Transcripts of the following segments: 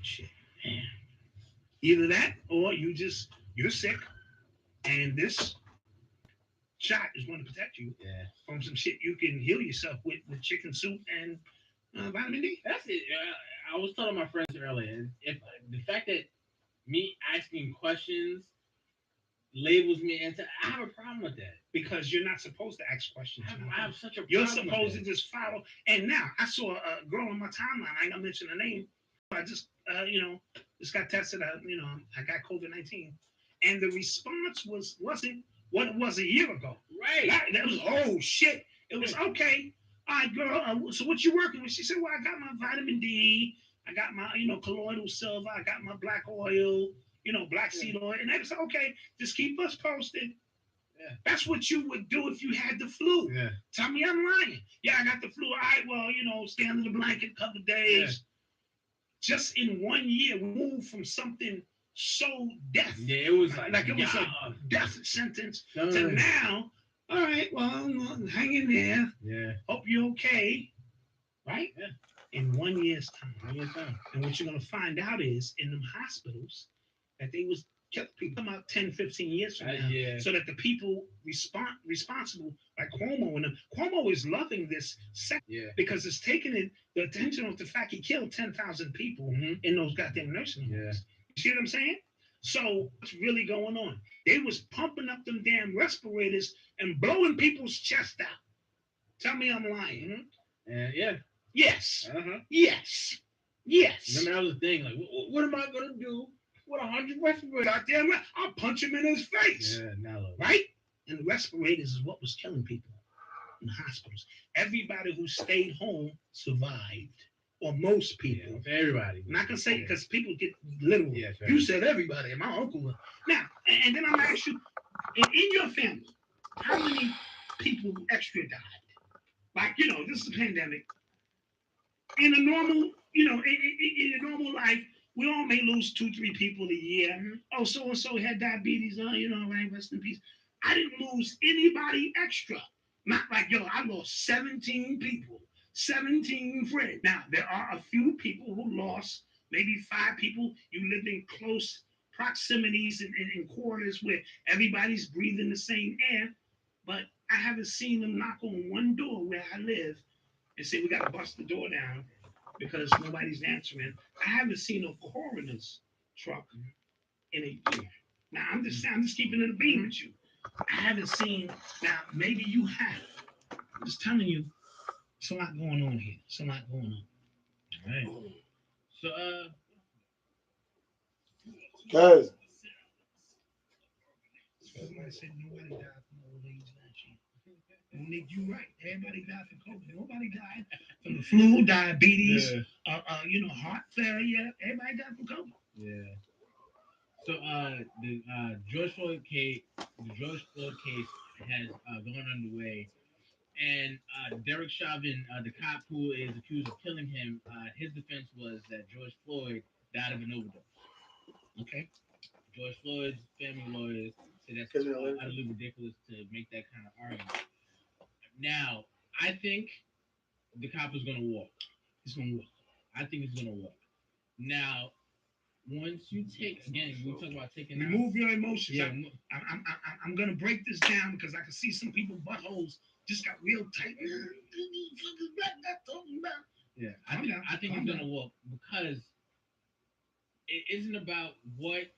shit. Man. Either that or you're sick and this shot is going to protect you from some shit you can heal yourself with chicken soup and vitamin D. That's it. I was telling my friends earlier, if the fact that me asking questions labels me into, I have a problem with that. Because you're not supposed to ask questions. I have such a You're problem supposed with to just follow. And now I saw a girl on my timeline. I ain't gonna mention her name. I just just got tested. I got COVID-19, and the response wasn't what it was a year ago. Right. That was oh shit. It was okay. All right, girl. So what you working with? She said, well, I got my vitamin D. I got my colloidal silver. I got my black oil. Black seed oil. And I said, okay, just keep us posted. Yeah. That's what you would do if you had the flu. Yeah. Tell me I'm lying. Yeah, I got the flu. All right, well, stay under the blanket a couple of days. Yeah. Just in 1 year, we moved from something so death. Yeah, it was like it was a death sentence to now. All right, well, hang in there. Yeah. Hope you're okay. Right? Yeah. In 1 year's time. 1 year's time. And what you're gonna find out is in them hospitals that they was killing people come out 10, 15 years from now. So that the people responsible, like Cuomo and them. Cuomo is loving this because it's taking the attention off the fact he killed 10,000 people in those goddamn nursing homes. Yeah. You see what I'm saying? So what's really going on? They was pumping up them damn respirators and blowing people's chest out. Tell me I'm lying. Yeah. Yes. Yes. Yes. Remember that was the thing. Like, what am I gonna do? What 100 respirators? Goddamn right. I'll punch him in his face. Yeah, now look. Right? And the respirators is what was killing people in the hospitals. Everybody who stayed home survived. Or most people. Yeah, everybody. I'm not gonna say because people get literal. Yeah, you said everybody, and my uncle. Now, and then I'm gonna ask you, in your family, how many people extra died? Like, this is a pandemic. In a normal, in a normal life, we all may lose 2, 3 people a year. Oh, so and so had diabetes. Right, rest in peace. I didn't lose anybody extra. Not like I lost 17 people, 17 friends. Now there are a few people who lost, maybe 5 people. You lived in close proximities and in quarters where everybody's breathing the same air, but I haven't seen them knock on one door where I live and say we got to bust the door down because nobody's answering. I haven't seen a coroner's truck in a year. Now I'm just keeping it a beam with you. I haven't seen. Now maybe you have. I'm just telling you, there's a lot going on here. There's a lot going on. All right. So guys. Somebody said nobody died from old age last year. Nick, you right. Everybody died from COVID. Nobody died from the flu, diabetes, heart failure. Everybody died from COVID. Yeah. So the George Floyd case has gone underway, and Derek Chauvin, the cop who is accused of killing him, his defense was that George Floyd died of an overdose. Okay. George Floyd's family lawyers say that's utterly ridiculous to make that kind of argument. Now, I think the cop is going to walk. He's going to walk. I think he's going to walk. Now, once you take, again, we talk about taking remove your emotions. Yeah, I'm going to break this down because I can see some people buttholes just got real tight. Yeah, I think he's going to walk because it isn't about what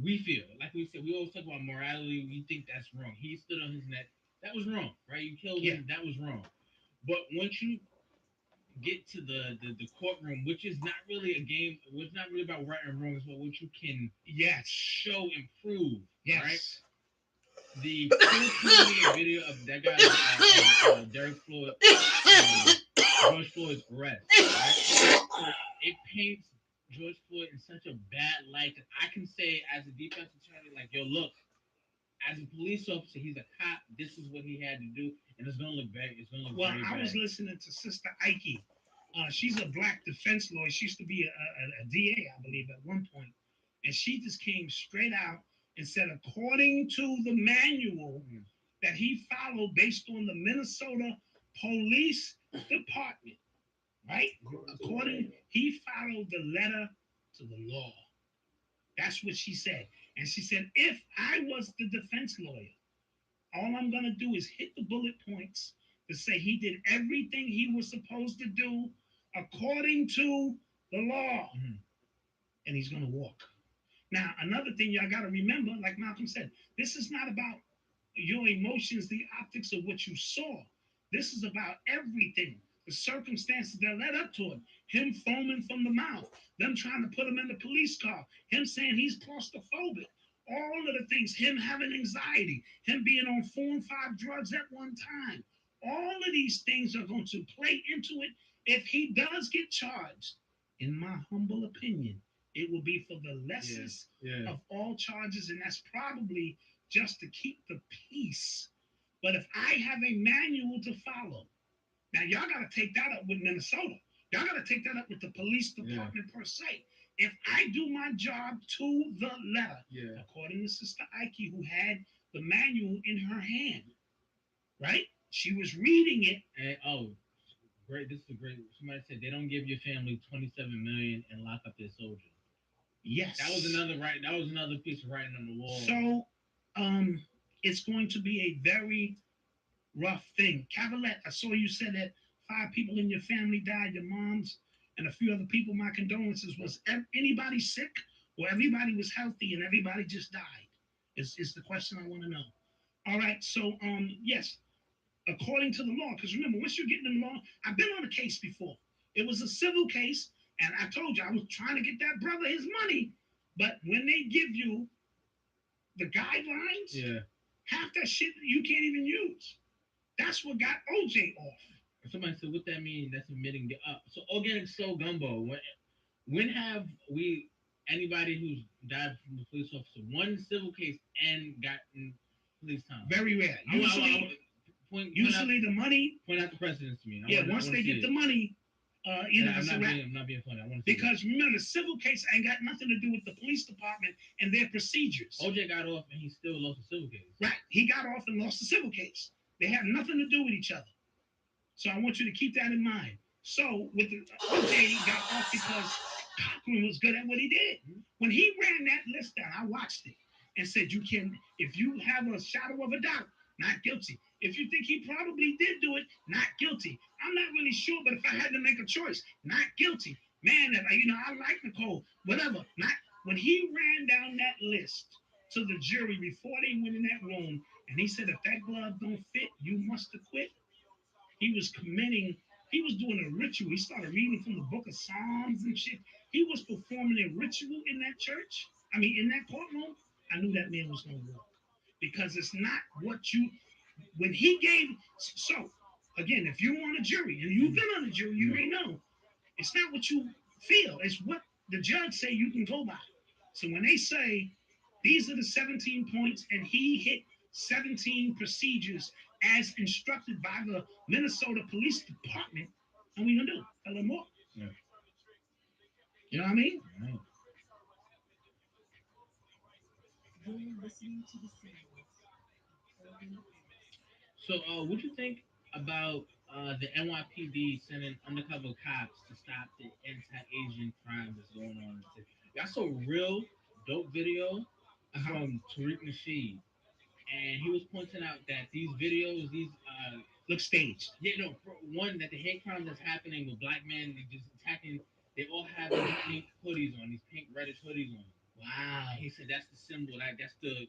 we feel. Like we said, we always talk about morality. We think that's wrong. He stood on his neck. That was wrong, right? You killed him. That was wrong. But once you get to the courtroom, which is not really a game, it's not really about right and wrong. It's about what you can show and prove. Yes. Right? The 14-minute video of that guy, Derek Floyd, George Floyd's arrest, right? It paints George Floyd in such a bad light that I can say as a defense attorney, like, yo, look, as a police officer, he's a cop. This is what he had to do, and it's gonna look bad. It's gonna look very bad. I was listening to Sister Ike. She's a black defense lawyer. She used to be a DA, I believe, at one point, and she just came straight out and said, according to the manual that he followed based on the Minnesota Police Department, right? He followed the letter to the law. That's what she said. And she said, if I was the defense lawyer, all I'm going to do is hit the bullet points to say he did everything he was supposed to do according to the law. Mhm. And he's going to walk. Now, another thing y'all got to remember, like Malcolm said, this is not about your emotions, the optics of what you saw. This is about everything. The circumstances that led up to it. Him foaming from the mouth, them trying to put him in the police car, him saying he's claustrophobic, all of the things, him having anxiety, him being on 4 and 5 drugs at one time. All of these things are going to play into it. If he does get charged, in my humble opinion, it will be for the Yeah. lessest Yeah. of all charges, and that's probably just to keep the peace. But if I have a manual to follow, now y'all got to take that up with Minnesota. Y'all got to take that up with the police department per se. If I do my job to the letter, Yeah. according to Sister Ike, who had the manual in her hand, right? She was reading it. And great. This is a great. Somebody said they don't give your family 27 million and lock up their soldiers. Yes. That was another right. That was another piece of writing on the wall. So, it's going to be a very rough thing. Cavalette, I saw you said that 5 people in your family died, your mom's and a few other people. My condolences. Was anybody sick or everybody was healthy and everybody just died? Is the question I want to know. All right, so yes, according to the law, because remember, once you're getting in the law, I've been on a case before. It was a civil case, and I told you I was trying to get that brother his money, but when they give you the guidelines, Yeah. half that shit you can't even use. That's what got OJ off. Somebody said, "What that mean?" That's admitting the So organic soul gumbo. When have we anybody who's died from a police officer won civil case and gotten police time? Very rare. Usually the money. Point out the precedence to me. Once they get the money, I'm not being. I'm not being funny. I want to see because remember, the civil case ain't got nothing to do with the police department and their procedures. OJ got off and he still lost the civil case. Right. He got off and lost the civil case. They have nothing to do with each other. So I want you to keep that in mind. So with the OJ got off because Cochran was good at what he did. When he ran that list down, I watched it and said, you can, if you have a shadow of a doubt, not guilty. If you think he probably did do it, not guilty. I'm not really sure, but if I had to make a choice, not guilty. Man, I like Nicole, whatever. Not when he ran down that list to the jury before they went in that room, and he said, if that glove don't fit, you must acquit. He was committing, he was doing a ritual. He started reading from the book of Psalms and shit. He was performing a ritual in that church. I mean, in that courtroom. I knew that man was going to walk because it's not what you, when he gave, so again, if you're on a jury and you've been on a jury, you may know it's not what you feel, it's what the judge say you can go by. So when they say these are the 17 points and he hit 17 procedures as instructed by the Minnesota Police Department, and we gonna do? Tell them more. Yeah. You know what I mean? Right. So, what you think about the NYPD sending undercover cops to stop the anti-Asian crime that's going on in the city? I saw a real dope video from Tariq Nasheed, and he was pointing out that these videos, these look staged. Yeah, no, one that the hate crime that's happening with black men just attacking, they all have these pink hoodies on, these pink reddish hoodies on. Wow. And he said that's the symbol, that's the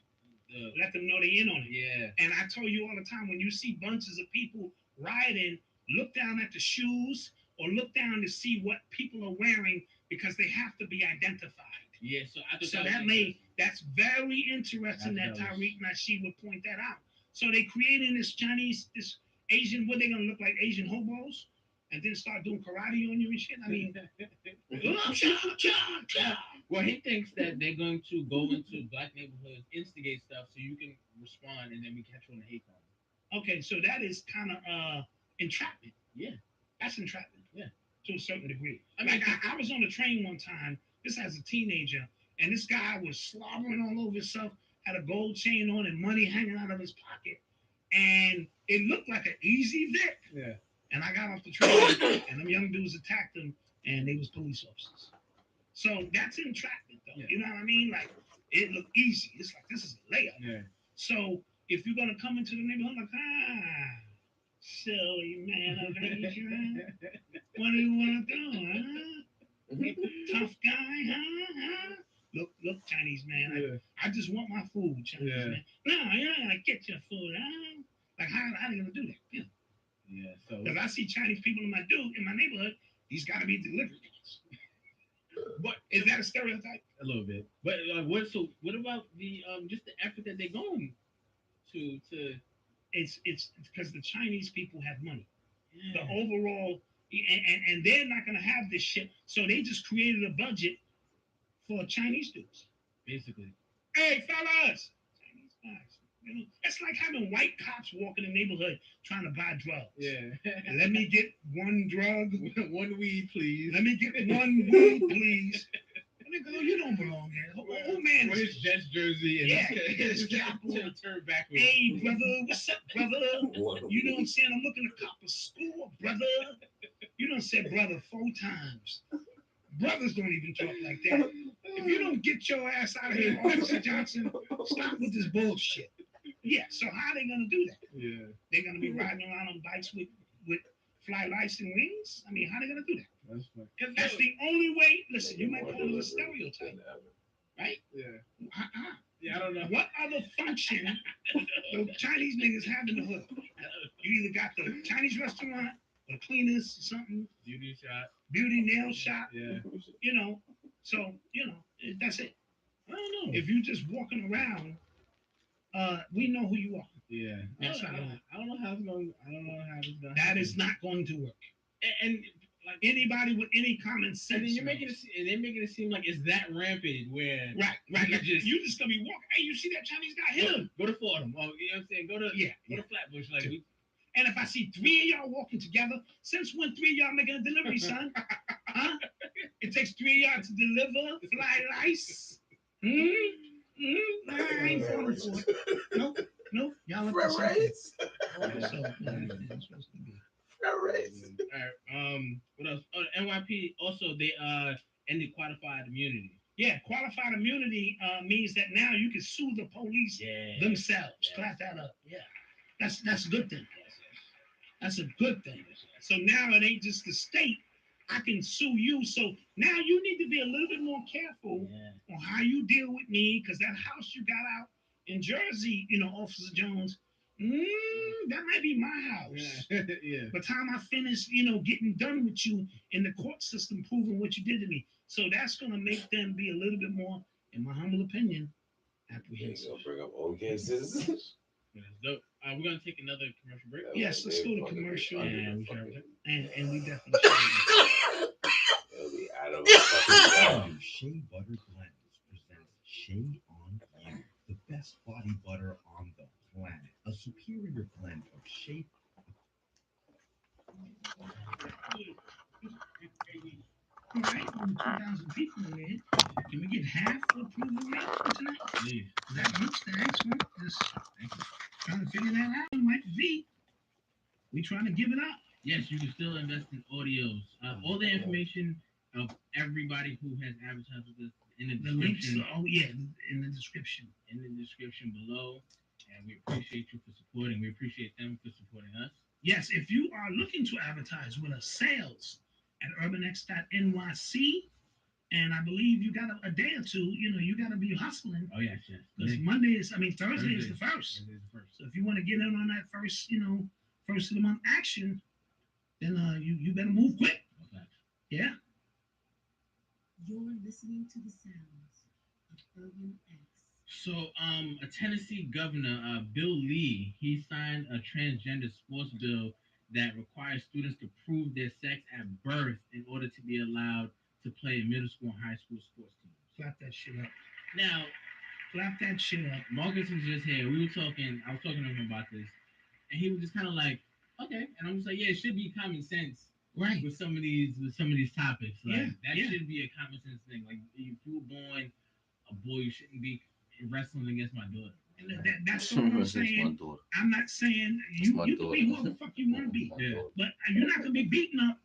let them know they in on it. Yeah. And I tell you all the time, when you see bunches of people rioting, look down at the shoes or look down to see what people are wearing because they have to be identified. Yeah, so that's very interesting that Tariq Nasheed would point that out. So they creating this Asian, what they gonna look like, Asian hobos, and then start doing karate on you and shit. I mean, well, he thinks that they're going to go into black neighborhoods, instigate stuff, so you can respond, and then we catch you on the hate crime. Okay, so that is kind of entrapment. Yeah, that's entrapment. Yeah, to a certain degree. I mean, I was on the train one time. This as a teenager, and this guy was slobbering all over himself, had a gold chain on and money hanging out of his pocket, and it looked like an easy Vic. Yeah. And I got off the train, and them young dudes attacked them, and they was police officers. So that's entrapment, though. Yeah. You know what I mean? Like, it looked easy. It's like, this is a layup. Yeah. So if you're going to come into the neighborhood, like, silly man of age, huh? What do you want to do, huh? Tough guy, huh? Look, Chinese man. I just want my food, Chinese man. No, you're not gonna get your food, huh? Like, how are you gonna do that? Yeah. So because I see Chinese people in my neighborhood, these gotta be delivery guys. But is that a stereotype? A little bit. But what about the just the effort that they're going to It's because the Chinese people have money. yeah. The overall, and they're not gonna have this shit, so they just created a budget for Chinese dudes. Basically. Hey, fellas! Chinese guys. You know, it's like having white cops walk in the neighborhood trying to buy drugs. Yeah. Let me get one drug. One weed, please. Let me get one weed, please. Nigga, you don't belong here. Old man with his Jets jersey and his cap on. Turn backwards. Hey, brother, what's up, brother? You know what I'm saying? I'm looking to cop a score, brother. You done said brother 4 times. Brothers don't even talk like that. If you don't get your ass out of here, Officer Johnson, stop with this bullshit. Yeah, so how are they gonna do that? Yeah. They're gonna be riding around on bikes with fly lights and wings? I mean, how are they gonna do that? That's funny. Because that's the only way. Listen, you might call it a stereotype, right? Yeah. Yeah, I don't know. What other function the Chinese niggas have in the hood? You either got the Chinese restaurant, or cleaners, or something. Beauty nail shop. Yeah. You know, so, that's it. I don't know. If you just walking around, we know who you are. Yeah. That's I don't know how it's going. I don't know how it's going. That is not going to work. And like anybody with any common sense. And then they're making it seem like it's that rampant where right. Like you just gonna be walking. Hey, you see that Chinese guy? Hit him. Go to Fordham. Oh, you know what I'm saying? Go to Flatbush. Like and if I see 3 of y'all walking together, since when 3 of y'all making a delivery, son? Huh? It takes 3 of y'all to deliver fly lice. I ain't falling for it. Nope. Y'all look the same. That's supposed to be. All right. What else? Oh, NYP also they ended qualified immunity. Yeah, qualified immunity means that now you can sue the police themselves. Yes. Clap that up. Yeah. That's a good thing. Yes. That's a good thing. So now it ain't just the state. I can sue you. So now you need to be a little bit more careful on how you deal with me, because that house you got out in Jersey, Officer Jones, that might be my house. Yeah. By the time I finish, getting done with you in the court system, proving what you did to me. So that's going to make them be a little bit more, in my humble opinion, apprehensive. You're gonna bring up old cases. We're going to take another commercial break. Yes, let's go to commercial. And we definitely should. It'll be out of a fucking job. Shea Butter Blends presents Shea on You, the best body butter on the planet. A superior blend of shea. All right, over 2,000 people in there. Can we get half the approval rate for tonight? Please. That much? Thanks, man. Just trying to figure that out. Might be. We trying to give it up. Yes, you can still invest in audios. All the information of everybody who has advertised with us in the description. Links, in the description. In the description below. And we appreciate you for supporting. We appreciate them for supporting us. Yes, if you are looking to advertise with us, sales at urbanx.nyc, and I believe you got a day or two, you got to be hustling. Oh, yes. Because Thursday is the first. So if you want to get in on that first of the month action, then you better move quick. Okay. Yeah. You're listening to the sounds of Urban X. So, a Tennessee governor, Bill Lee, he signed a transgender sports bill that requires students to prove their sex at birth in order to be allowed to play in middle school and high school sports teams. Clap that shit up. Now, clap that shit up. Marcus was just here. I was talking to him about this, and he was just kind of like, okay. And I'm just like, yeah, it should be common sense. Right. With some of these topics. Like, that yeah. should be a common sense thing. Like, if you were born a boy, you shouldn't be wrestling against my daughter, And that's all I'm saying. I'm not saying you can be whoever the fuck you want to be, but you're not gonna be beating up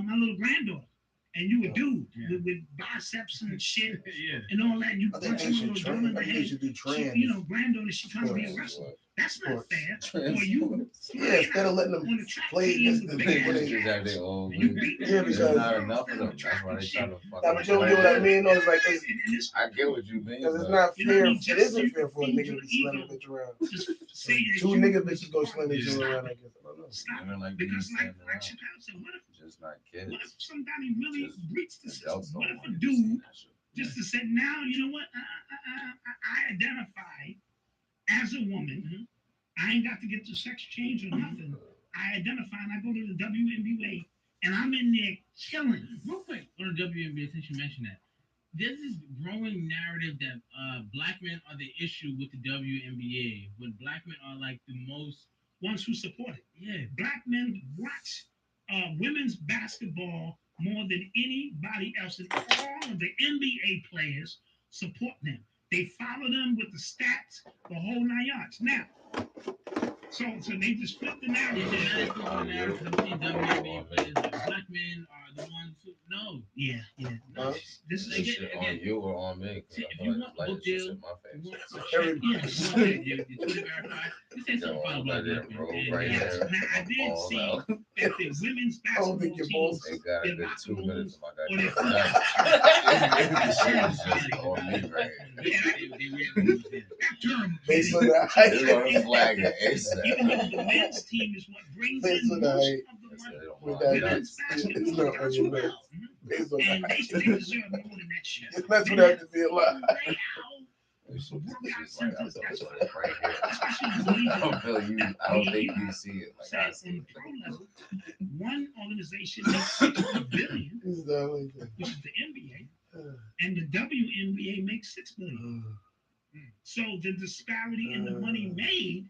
my little granddaughter. And you a dude with biceps and shit and all that. And you punching a little girl in the head. You know, granddaughter, she trying to be a wrestler. That's not fair. Or you instead of letting them on the track play team this, with the big thing ass when they calves. Yeah, because there's not enough of them. That's why they try to Nah, but you don't get what I mean. No, it's like I get what you mean. because it's But not You know what I fair. mean? It Just isn't so fair for a you nigga to can be feed slamming a your bitch around. just say that Two you nigga was bitches a go part slam of each this. other around. I guess I don't know. Stop women it. like Because being like slammed Chappelle said, what if just not kids. somebody really Just breached the system? adults What don't if a want you to see dude that shit. just to say, now, you know what? I identify as a woman. I ain't got to get the sex change or nothing. I identify and I go to the WNBA and I'm in there killing. Real quick on the WNBA, since you mentioned that, there's this growing narrative that black men are the issue with the WNBA, when black men are like the most Ones who support it. yeah. Black men watch women's basketball more than anybody else, and all of the NBA players support them. They follow them with the stats, the whole 9 yards. Now, so they just flip the narrative. WNBA players, black men are the ones who no. Yeah. This This is shit on you or on me? 'Cause See, I if feel you like want it's like book it's just deal, in my you face. want a check, your Twitter verified. This ain't some Yo, follow I'm black letting it men. roll And, right yes. there. Now I My did balls see out. that the women's I don't basketball think your team, balls. They got a their good locker 2 minutes rooms, if I or got their that. This shit is just on me right They really lose it. that term. Based on the here. height. They're gonna flag it Even though ASAP. the men's team is what brings Based in on the most height. of the They money. don't With mind that, Women's nuts. it's basketball not on does your well. nuts. Based on the And height. they deserve more than that shit. That's what I have to be alive. This shit Workout is like I'm centers, that's feeling it right here. especially in the league. I don't feel you. I don't think you see it like I Said see on it. the pro level, one organization makes 60 billion, It's not like that. which is the NBA, and the WNBA makes 6 billion. So the disparity in the money made,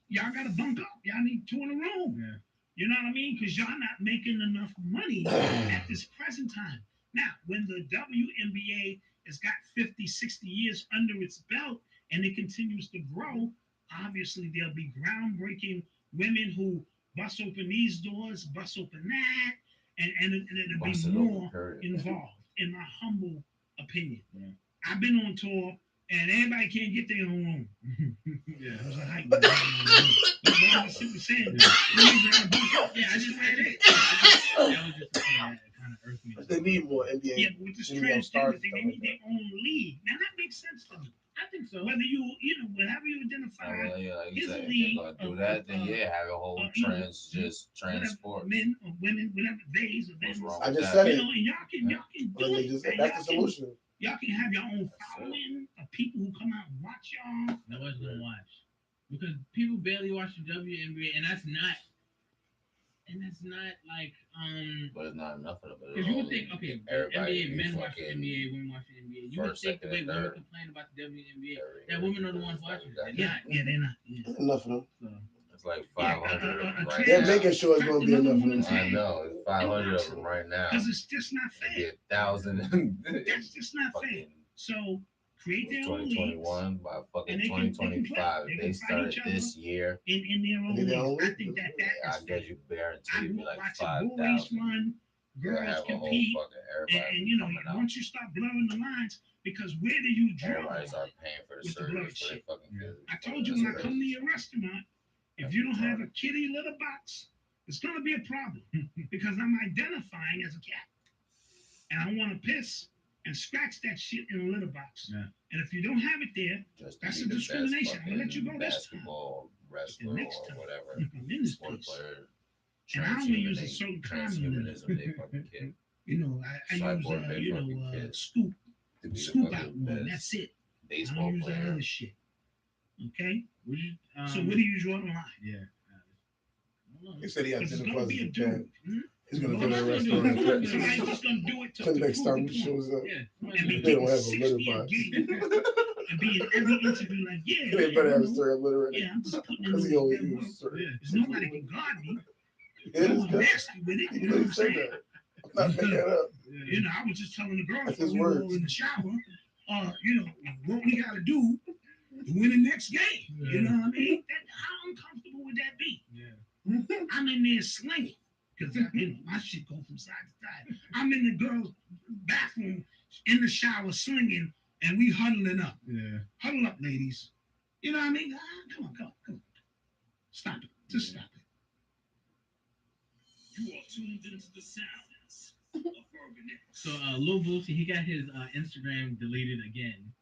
y'all got to bump up. Y'all need 2 in a row. Yeah. You know what I mean? Because y'all not making enough money at this present time. Now, when the WNBA has got 50, 60 years under its belt and it continues to grow, obviously there'll be groundbreaking women who bust open these doors, bust open that, and it'll be Bust it more open, period. involved, in my humble opinion. Yeah. I've been on tour and everybody can't get their own room. Yeah. It was a hype. But I was simply saying, yeah, I just read it. That was just the thing that kind of irked me. They need more NBA. Yeah, but with this NBA stars transgender thing, they and need their own league. Now that makes sense to me. I think so. Whether you know, whatever you Oh, identify, well, yeah, like you Here's a said, if league they're gonna of, do that, then yeah, have a whole you know, trans whatever, sport. men or women, whatever theys or What's them. wrong I with just that? said You it. know, and y'all can do Like it. they just said, And that's the solution. y'all can have your own following of people who come out and watch y'all. Nobody's gonna watch because people barely watch the WNBA, and that's not like But it's not enough of them. because you would think okay, the everybody NBA be men watch the fucking NBA, women watch the NBA. You would first, think the way second, and women third. complain about the WNBA, every that year. women are the ones watching it. They're not. Yeah, they're not. Yeah. Enough of them. So, It's like 500 of them right They're now. making sure it's gonna be enough of them. I know, it's 500 of them right now. Because it's just not It'd be fair. 1,000. That's just not fair. Fucking So create their own leagues 2021 by fucking and they can play. 2025. They If can they fight started each other this year, in their own In their own leagues. I league. think that I is fair. guess you guarantee I it'd be like watch the boys 5,000. run, You'll girls have a whole compete, fucking everybody and you know, coming out. once you start blurring the lines, because where do you draw? Everybody start paying for the with the blood service for their shit? fucking kids. I told you when I come to your restaurant, if you don't have a kitty litter box, it's gonna be a problem because I'm identifying as a cat, and I want to piss and scratch that shit in a litter box. Yeah. And if you don't have it there, Just that's be a the best discrimination. I'm gonna let you fucking go this time. basketball wrestler next or time whatever I'm in this sport piece. player. And I only use a certain kind of litter. Transhumanism, they fucking kid. You know, I use Cyborg, they fucking kid. scoop To be the out fucking one. best That's it. I baseball don't use that player. other shit. Okay. would you? So where do you draw the line? Yeah. He said he Because it's identifies gonna as be a a cat. dude. He's gonna No, go to a somebody's restaurant. just gonna do it to The next prove time the he point. shows up, Yeah. And be they don't getting have a 60 litter a box. game and be in every interview like, yeah, They better have a you know, certain litter yeah, I'm just putting because in he only that work. uses certain. Yeah. There's nobody can guard me. Yeah, I'm this guy. nasty with it. He You know what I'm really said saying? that. I'm not making that up. You know, I was just telling the girls That's when his we were words. in the shower, you know, what we gotta do win the next game. You know what I mean? How uncomfortable would that be? Yeah. I'm in there slinging because my shit go from side to side. I'm in the girl's bathroom in the shower slinging, and we huddling up. Yeah. Huddle up, ladies. You know what I mean? Come on. Stop it. Just stop it. You are tuned into the sounds of Urban X. So, Lil Boosie, he got his Instagram deleted again.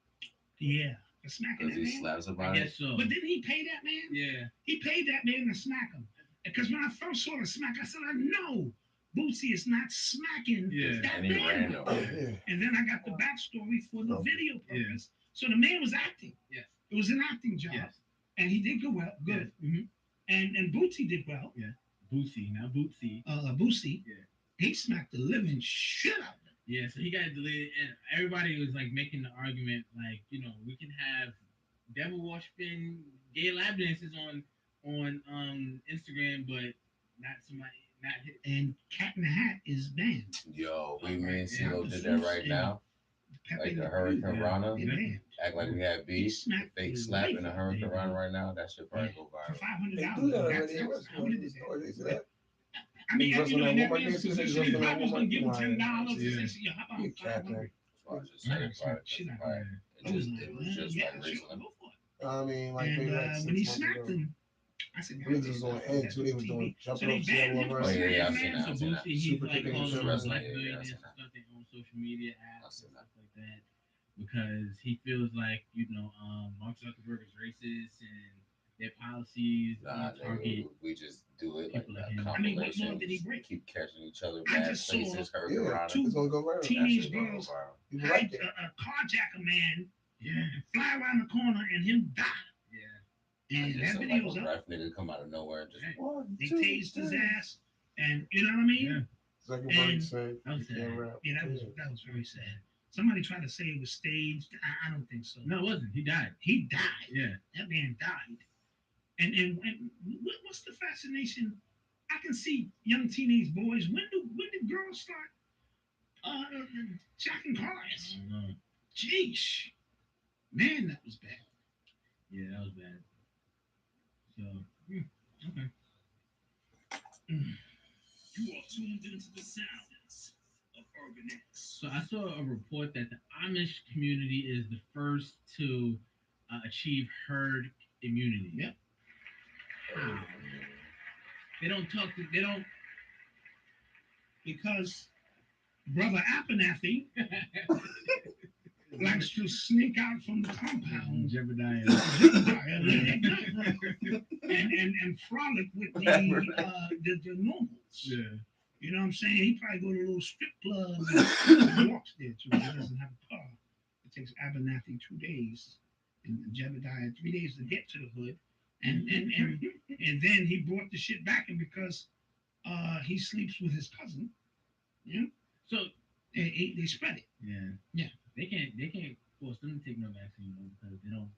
Yeah. For smacking Because that he man? slaps I about it. guess so. But didn't he pay that man? Yeah. He paid that man to smack him. Because when I first saw the smack, I said, I know Boosie is not smacking Yeah. that And he ran man. over. And then I got the backstory for the Oh. video Yeah. purpose. So the man was acting. Yes. It was an acting job. Yes. And he did good. Yes. Mm-hmm. And Bootsy did well. Yeah. Boosie, not Bootsy. Boosie. Yeah. He smacked the living shit out of him. Yeah, so he got deleted, and everybody was like making the argument, like, you know, we can have devil worshiping gay lap dances on Instagram, but not somebody, not hit. And Cat in the Hat is banned. Yo, we Okay. me and Yeah. CeeLo did that right now. Pepe Like the Le Hurricane Pew, Rana. they banned. Act like we had He beef. smacked Fake the slap in life a out of Hurricane him. Rana right now. That should probably go For viral. $500. They do that That's already. how What's how did it going They say that. I mean, Niggas you know, in that wrestling man's that woman, position, niggas he wrestling that probably was going to give him woman. $10 and Yeah. say, how about You cat 500? man. That's why I just said it. Probably Shit out right. I was like, It was just yeah, like sure, recently. go for it. I mean, like And maybe like 6 when he months smacked ago. him, I said, Niggas was on edge too. They was doing So jumping they off banned him whatever. for Oh, yeah, yeah, I smacking, seen man. that. So I've seen Boosie, he's Super like kicking calling each them other. black Yeah, billionaires I've and seen stuff on social media apps I've and seen stuff like that because he feels like, you know, Mark Zuckerberg is racist and their policies Nah, target. we just do it like people like a him. I mean, what law compilation. did he break? Keep catching each other I bad just saw places. Hurricane Yeah, Rana. two it's gonna go viral. That teenage shit gonna go girls viral. People had like it. carjack a man Yeah. and fly around the corner and him die. Yeah. And Just that like video's a up. rough nigga come out of nowhere and just Right. One, They two, tased his three. ass, and you know what I mean? Yeah. Zuckerberg And- said That was you sad. can't rap. Yeah, that was very sad. Somebody tried to say it was staged. I don't think so. No, it wasn't. He died. He died. Yeah. That man died. And what's the fascination? I can see young teenage boys. When do girls start jacking cars? I don't know. Jeez, man, that was bad. Yeah, that was bad. So, okay. You are tuned into the sounds of Urban X. So I saw a report that the Amish community is the first to achieve herd immunity. Yep. How? They don't talk to. They don't. Because Brother Abernathy likes to sneak out from the compound Jeopardize. and frolic with the normals. Yeah. You know what I'm saying? He probably go to a little strip club and walks there too. He doesn't have a car. It takes Abernathy 2 days and Jebediah 3 days to get to the hood. And then he brought the shit back, and because he sleeps with his cousin, So they spread it. yeah. Yeah. They can't force them to take no vaccine though, because they don't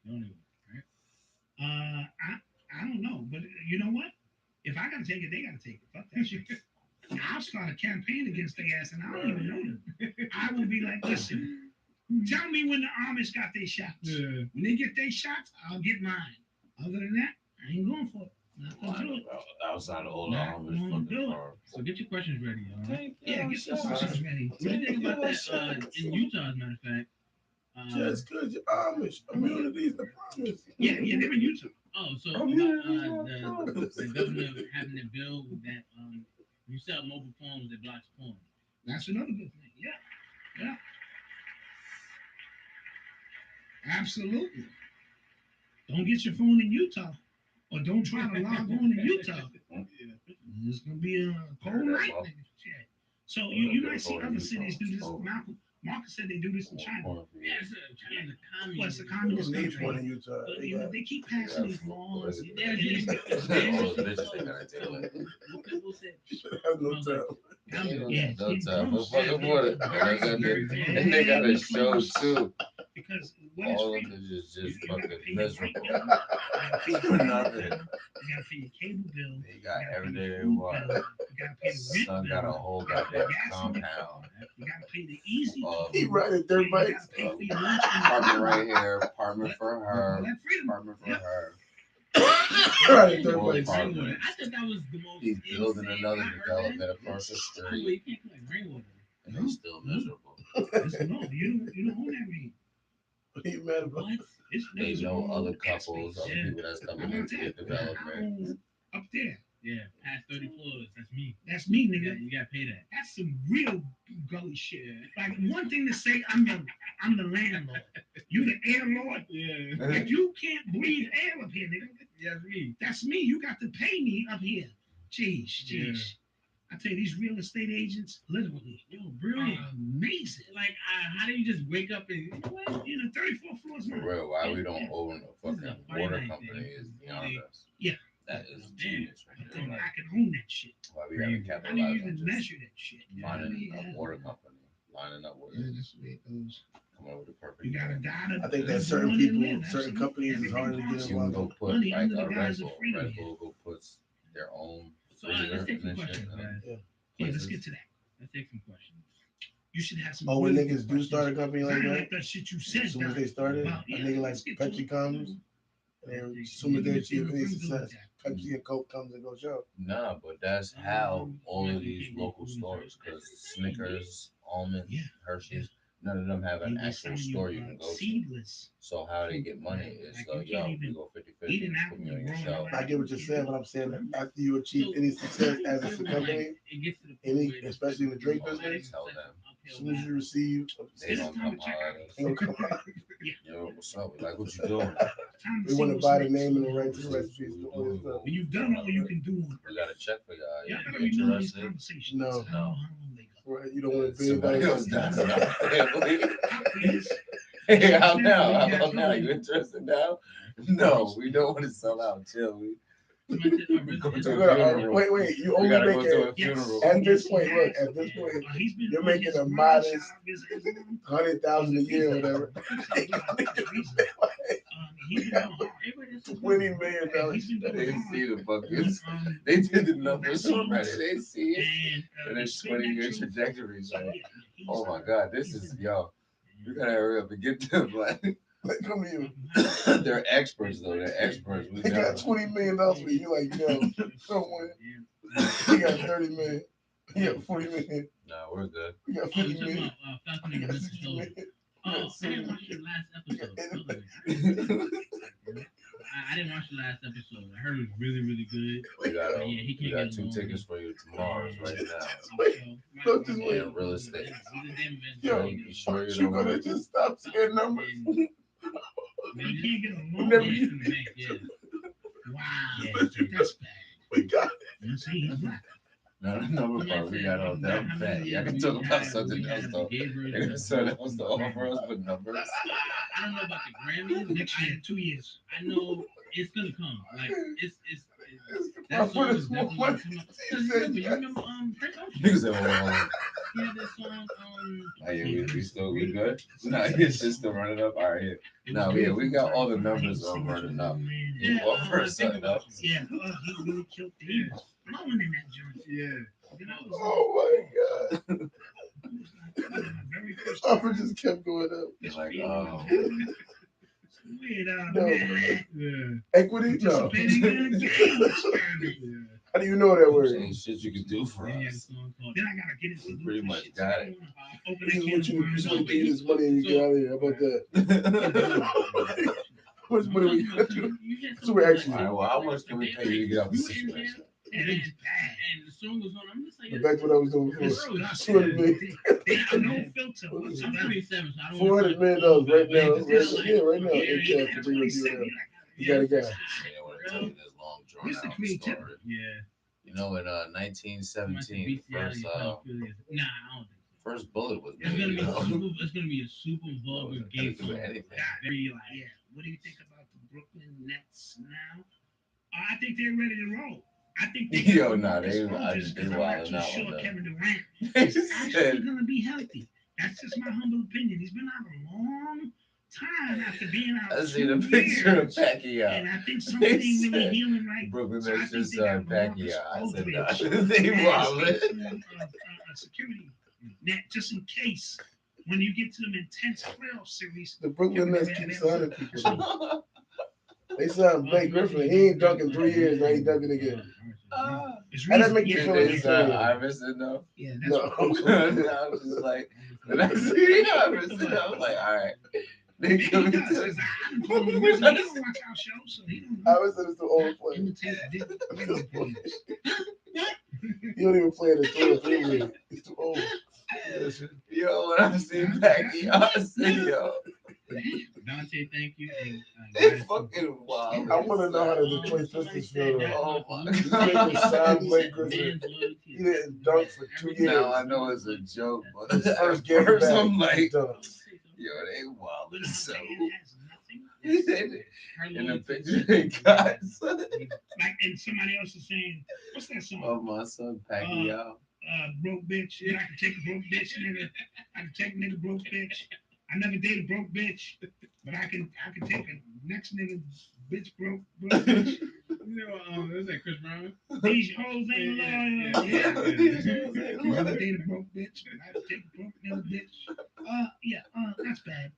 even, right? I don't know, but you know what? If I gotta take it, they gotta take it. Fuck that shit. I'll start a campaign against their ass, and I don't even know them. I will be like, listen, tell me when the Amish got their shots. Yeah. When they get their shots, I'll get mine. Other than that, I ain't going for it. Not gonna do it. Outside of all the Not Amish gonna fucking do it. farm. So get your questions ready, all right? Yeah, get your questions ready. What do you think about that in Utah, as a matter of fact? Just because you're Amish, immunity is the promise. Yeah, they're in Utah. Oh, so Immunity about, is the promise. the governor having a bill with that you sell mobile phones that blocks porn. That's another good thing. Yeah. Absolutely. Don't get your phone in Utah, or don't try to log on in Utah. It's gonna be a cold night. Shit. So you might see other cities do this. Marcus said they do this in China. Yeah, China's a communist. Well, it's a You communist don't need country. one in Utah. But, you know, they keep passing these laws. Yeah. And All those bitches they gotta take So, it. what people said, You should have no I was like, time. Yeah, No it's time. gross. Motherfucker, what? Very, very And they got a show too. Because what is All of free? it is just You gotta fucking pay your light miserable. bill. You gotta pay your cable Nothing. bill. You gotta pay your cable bill. They You got gotta pay everything your they food want. bill. You gotta pay the rent Son bill. got a whole You gotta pay goddamn gas in your car. compound. You gotta pay the easy car. He riding dirt You bikes. gotta pay for your lunch and Apartment your right here, apartment for her, Black freedom. apartment for Yep. her. Riding dirt Full bikes. apartment. I thought that was the most. He's building insane. another I heard development that. across the Oh, street, you can't collect rainwater. and they still miserable. Listen, no, you don't own that rain. What are you mad about? What? It's They niggas know own other that couples, space. other people that's coming I'm into the I development. own up there. Yeah, past 30 floors. That's me. That's me, Yeah, nigga. you gotta pay that. That's some real gully shit. Like one thing to say, I'm the landlord. You the air lord. Yeah. Like you can't breathe air up here, nigga. Yeah, that's me. That's me. You got to pay me up here. Jeez. I tell you, these real estate agents, literally, Yo, brilliant. amazing. Like, how do you just wake up and you know what? You know, 34 floors. For real, why we don't own a This is a fucking finite water thing. company is beyond us. Yeah. That is Damn. genius right I there. think Like, I can own that shit. why we haven't How do you capitalized on even just measure that shit? finding Yeah. a water company, lining up with Yeah, it, that's the way it goes. coming up with the perfect. You got a guy I think that certain people, certain companies is harder to get You can involved go in. put Money like under a the Red guise of Bull. freedom. Red Bull go puts their own So let's freezer take some and shit. questions, guys. Yeah, let's get to that. Let's take some questions. You should have some. Oh, when really niggas good do start a questions. company I like don't that, like that shit you said. as soon as Doc. they started, Well, a yeah, nigga like let's get to Pepsi it. comes, and as soon as they achieve any success, Pepsi and Coke comes and go show. Nah, but that's how all of these local stores, because Snickers, Almond, Yeah. Hershey's, none of them have an actual store you can go to. Seedless. So how they get money is Like, like, you can't yo, we even go 50-50, eat an just apple put me on and your roll shelf. it I get what you're saying, but I'm saying that after you achieve any success as a company, It gets to the point any, where especially in the drink Oh, business, tell them. as soon as you receive, They gonna come holler at us. they gonna come out. Yo, what's up? We like what you doing? Time to We see want to what's buy the next. name and the right to the recipes to all this stuff. When you've done all you can do on We got a check for y'all. y'all You gotta remember these interested? conversations. No. I don't know how long they go. Right, you don't want to pay Somebody else dies in our family. Yes. Hey, how now? How about now? You interested now? No, we don't want to sell out. Chill. We go to a funeral. Wait, you We only gotta make go it. to a funeral. At this point, look, at this point, He's been you're on making his a grind, modest shout out his mom. 100,000 a year or whatever. He's been going hard. 20 million dollars. He's been They going see hard. the fucking. They did the numbers already. They see it. And And it's he's spitting 20-year that truth. trajectory. So, Like, yeah, he's, oh my God, this he's is been- yo. You gotta hurry up and get them. Like, come here. They're experts though. They're experts. We They never. got $20 million for you. You're like, yo, don't win. He got 30 million. He got 40 million. Nah, we're good. We got Oh, 50 you talking million. about Falcon We and the got Winter 60 Soldier. million. Oh, I didn't watch the last episode. I didn't watch the last episode. I heard it was really, really good. We got Yeah, he we can't got get 2 along. tickets for you tomorrow right now. Look, just wait. And real estate. Yo, You sure you you don't gonna want to? just stop saying numbers? You can't get along. Never- Yeah. Wow. Yeah. That's bad. We got You see, he's black. No, the number part we got on them fat. Y'all can talk about something else though. They got something else to offer us but numbers. I don't know about the Grammys. Next year, 2 years. I know it's gonna come. Like it's my that song friend is is definitely one. gonna come up. He Cause said remember, you yes. remember Frank Ocean? Niggas said, hold on. He had that song Oh, yeah, we still we good? Nah, his shit's still running up. All right, here. No, yeah, we got all the numbers running up. You offer us something else? Yeah, he really killed it. He was flowing in that joint. Yeah. And I was Oh my God. like, my very first Offer just kept going up. It's like, Weird, No. man. Yeah. Equity? No. Participating in a game experiment. How do you know that word? ain't shit you can do for Then he had a us. song called Then I gotta get into We the pretty much shit. got So I it. don't wanna Open This that is can what of you worms. just want to give you this money and you get out of here. How about that? How much money we got to? So we're actually- All right, well, how much can we pay you to get out the situation? And it's bad. And the song was on. I'm just like, But back to what I was doing before. It's not 200 million. They have no filter I'm whatsoever. 27, so I don't $400 million right now. Right now. In cash to bring up you now. You got a guy. I didn't want to tell you this long drawn Where's the out creativity? story. Yeah. You know, in 1917, the first Nah, I don't think so. first bullet was It's made. gonna You be know? it's gonna be a super vulgar Nothing gay to do with song. anything. Very like Yeah. What do you think about the Brooklyn Nets now? I think they're ready to roll. I think they Yo, nah, they I'm wilding not out too on sure them. Kevin Durant They is actually said, going to be healthy. That's just my humble opinion. He's been out a long time after being out I seen a 2 picture of years. Pacquiao. And I think something ain't really said healing right. Brooklyn So I Nets think just they got Pacquiao. Marcus I said, Aldridge nah, as they a wildin'. form of security net, just in case when you get to them intense playoff series. The Brooklyn Nets they- keep they- signing people. so- They signed Blake Griffin. He ain't dunking 3 years. Now he dunking again. It's And that reason, make you yeah, feel They like signed yeah. Iverson though. yeah, that's No. I was just like, when I see Iverson, I was like, all right. They He coming does, to because I done told him originally, he don't watch our show, so he don't I was saying it's the old player. imitate radio players. He don't even play in the 3 or 3 league. He's too old. Yo, when I see Pacquiao, I said, yo, Dante, thank you. And, it's guys, fucking wild. I want to know how the Detroit Pistons feel. Oh my This nigga signed Blake Griffin. man's loyalty He didn't dunk for 2 years. Now I know it's a joke, but His at first game first back, I'm like, dunks. yo, they wild But as so. Dante has nothing. He said it her in the loyalty picture they got. Like, and somebody else is saying, what's that song? Oh, my son Pacquiao. Broke bitch. I can take a broke bitch, nigga. I can take a nigga broke bitch. I never dated a broke bitch, but I can take a next nigga bitch broke bitch. You know, it was like Chris Brown. These hoes ain't loyal. Yeah. Never dated a broke bitch, but I can take a broke nigga bitch. That's bad.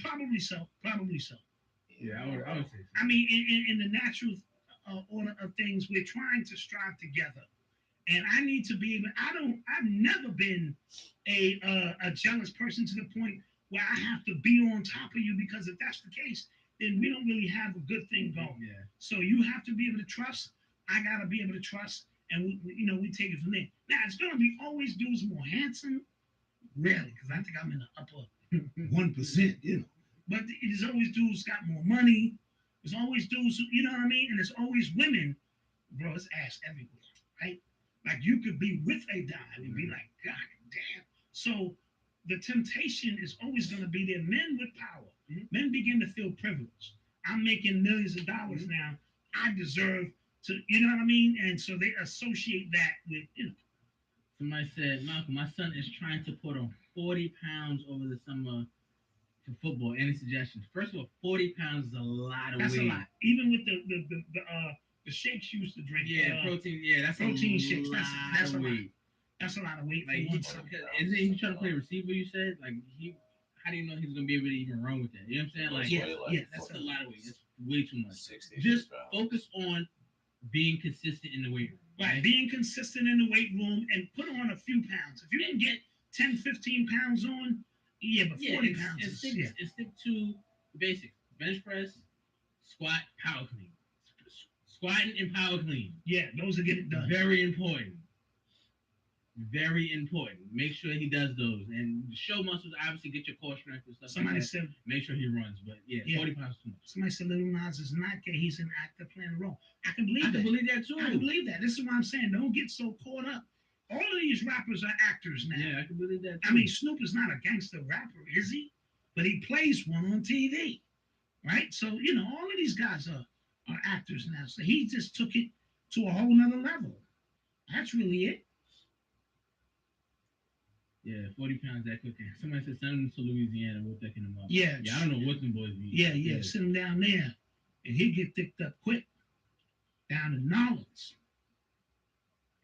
Probably so. Probably so. Yeah, I would say so. I mean, in the natural order of things, we're trying to strive together. And I need to be able. I've never been a jealous person to the point where I have to be on top of you, because if that's the case, then we don't really have a good thing going. Yeah. So you have to be able to trust. I gotta be able to trust, and we take it from there. Now it's gonna be always dudes more handsome, rarely, because I think I'm in the upper 1%, But there's always dudes got more money. There's always dudes, you know what I mean, and there's always women, bro. It's ass everywhere, right? Like you could be with a dime and be like, God damn. So the temptation is always going to be there. Men with power, men begin to feel privileged. I'm making millions of dollars now. I deserve to, you know what I mean? And so they associate that with, Somebody said, Malcolm, my son is trying to put on 40 pounds over the summer for football. Any suggestions? First of all, 40 pounds is a lot of that's weight. a lot. Even with the shakes you used to drink. Yeah, protein. Yeah, that's protein a shakes. lot That's a of lot. weight. That's a lot of weight. Like, isn't he trying to play receiver? You said, like, how do you know he's gonna be able to even run with that? You know what I'm saying? Like, that's a lot of weight. That's way too much. Just focus on being consistent in the weight room. Right, being consistent in the weight room and put on a few pounds. If you can get 10, 15 pounds on, but 40 pounds. And stick to the basics: bench press, squat, power clean. Squatting and power clean. Yeah, those are getting done. Very important. Very important. Make sure he does those. And show muscles, obviously get your core strength and stuff. Somebody like that. said, make sure he runs. But 40 pounds too much. Somebody said Little Nas is not gay. He's an actor playing a role. I can believe that. I can believe that too. I can believe that. This is what I'm saying. Don't get so caught up. All of these rappers are actors now. Yeah, I can believe that too. I mean, Snoop is not a gangster rapper, is he? But he plays one on TV. Right? So, all of these guys are actors now. So he just took it to a whole nother level. That's really it. Yeah, 40 pounds that cooking. Somebody said send him to Louisiana. We're picking him up. Yeah, I don't know what them boys need. Yeah. Sit him down there, and he'll get thicked up quick. Down in Nolens.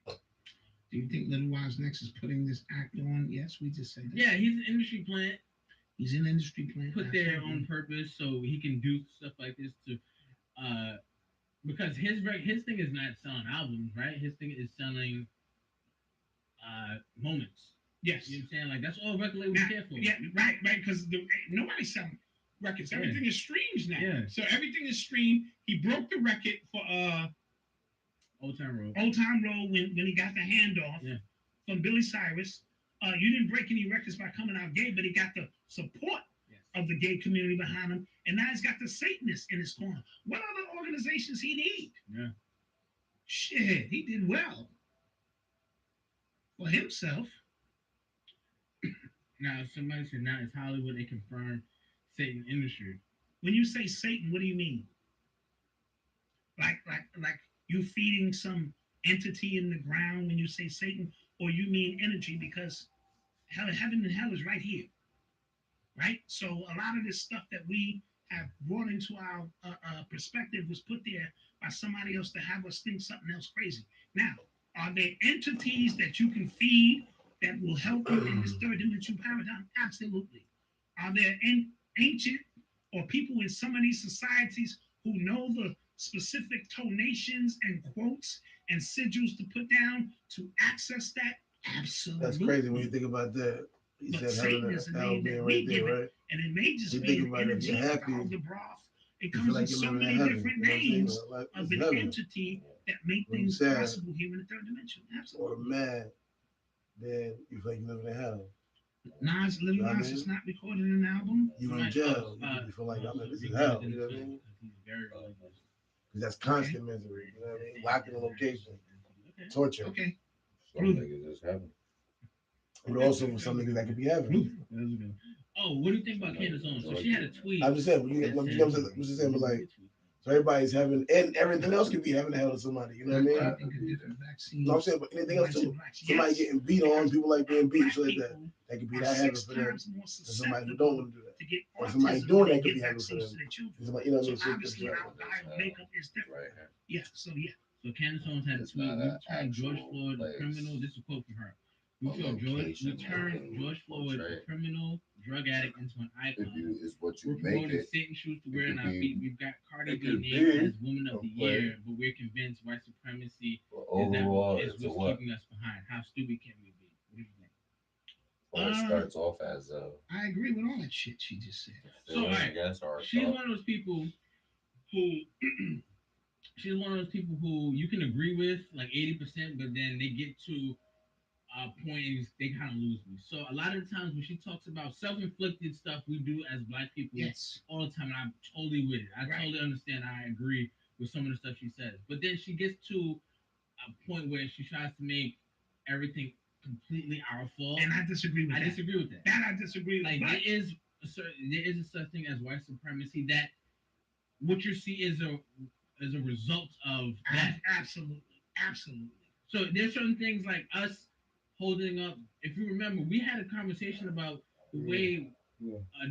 Do you think Little Wise Next is putting this act on? Yes, we just said that. Yeah, he's an industry plant. He's an industry plant. Put there on purpose so he can do stuff like this to, because his thing is not selling albums, right? His thing is selling moments. Yes. You know what I'm saying? Like, that's all record labels care for. Yeah, right, because nobody's selling records. Everything is streams now. Yeah. So everything is streamed. He broke the record for Old Town Road. Old Town Road when he got the handoff from Billy Cyrus. You didn't break any records by coming out gay, but he got the support of the gay community behind him. And now he's got the Satanists in his corner. What other organizations he need? Yeah. Shit, he did well for himself. Now, somebody said now it's Hollywood. They confirm Satan industry. When you say Satan, what do you mean? Like you feeding some entity in the ground when you say Satan, or you mean energy? Because heaven and hell is right here. right? So a lot of this stuff that we have brought into our perspective was put there by somebody else to have us think something else crazy. Now, are there entities that you can feed that will help you in this third dimensional paradigm? Absolutely. Are there ancient or people in some of these societies who know the specific tonations and quotes and sigils to put down to access that? Absolutely. That's crazy when you think about that. He But said Satan having is a a hell name that being we right give there, it, right? and it may just You be think an about it, if energy, you're like happy, all the broth. It you feel comes in like you're so living in many heaven. different You know what I'm saying? names Like, of it's an heaven. entity that make When you things sad possible here in the third dimension. or Absolutely. mad, then you feel like you're living in hell. Nas, Lil You know what I Nas mean? is not recorded an album. You in Somebody, jail, you feel like this is hell. You know what I mean? He's very religious. Because that's constant misery. You know what I mean? Locked in a location, Okay. torture. Okay. Some niggas just happen. But also some niggas that could be heaven. Oh, what do you think about Candace Owens? So she had a tweet. I'm just saying, I'm just saying, but like, so everybody's having, and everything else could be having hell to somebody. You know what I mean? I think a different vaccine. No, I'm saying, but anything else too. Somebody getting beat on, people like being beat, so like that. That could be that heaven for them. And somebody who don't want to do that. To get Or somebody autism doing when that they could be get heaven for them. vaccines to their children. Somebody, you know what I mean? So obviously our bio makeup is different. Right here. Yeah. So yeah. So Candace Owens had a It's tweet. not We an turned George actual Floyd a place. criminal. This is a quote from her. A We turned location that George Floyd portray a it. criminal drug addict into an If icon. you is what We're you make promoting it. Satan shoes to it wear could on our be- feet. We've got Cardi it B could named be as Woman a of the play. Year, but we're convinced white supremacy But is that overall, is it's a what's what? keeping us behind. How stupid can we be? What do you think? Or it starts off as a I agree with all that shit she just said. So, feeling, I alright, guess, or a She's thought. one of those people who she's one of those people who you can agree with like 80%, but then they get to point and they kind of lose me. So a lot of the times when she talks about self-inflicted stuff we do as black people Yes. all the time, and I'm totally with it. I totally understand. I agree with some of the stuff she says. But then she gets to a point where she tries to make everything completely our fault. And I disagree with that. I disagree with that. That I disagree with. Like there is a such thing as white supremacy that what you see is a result of that. Absolutely. Absolutely. So there's certain things like us holding up. If you remember, we had a conversation about the way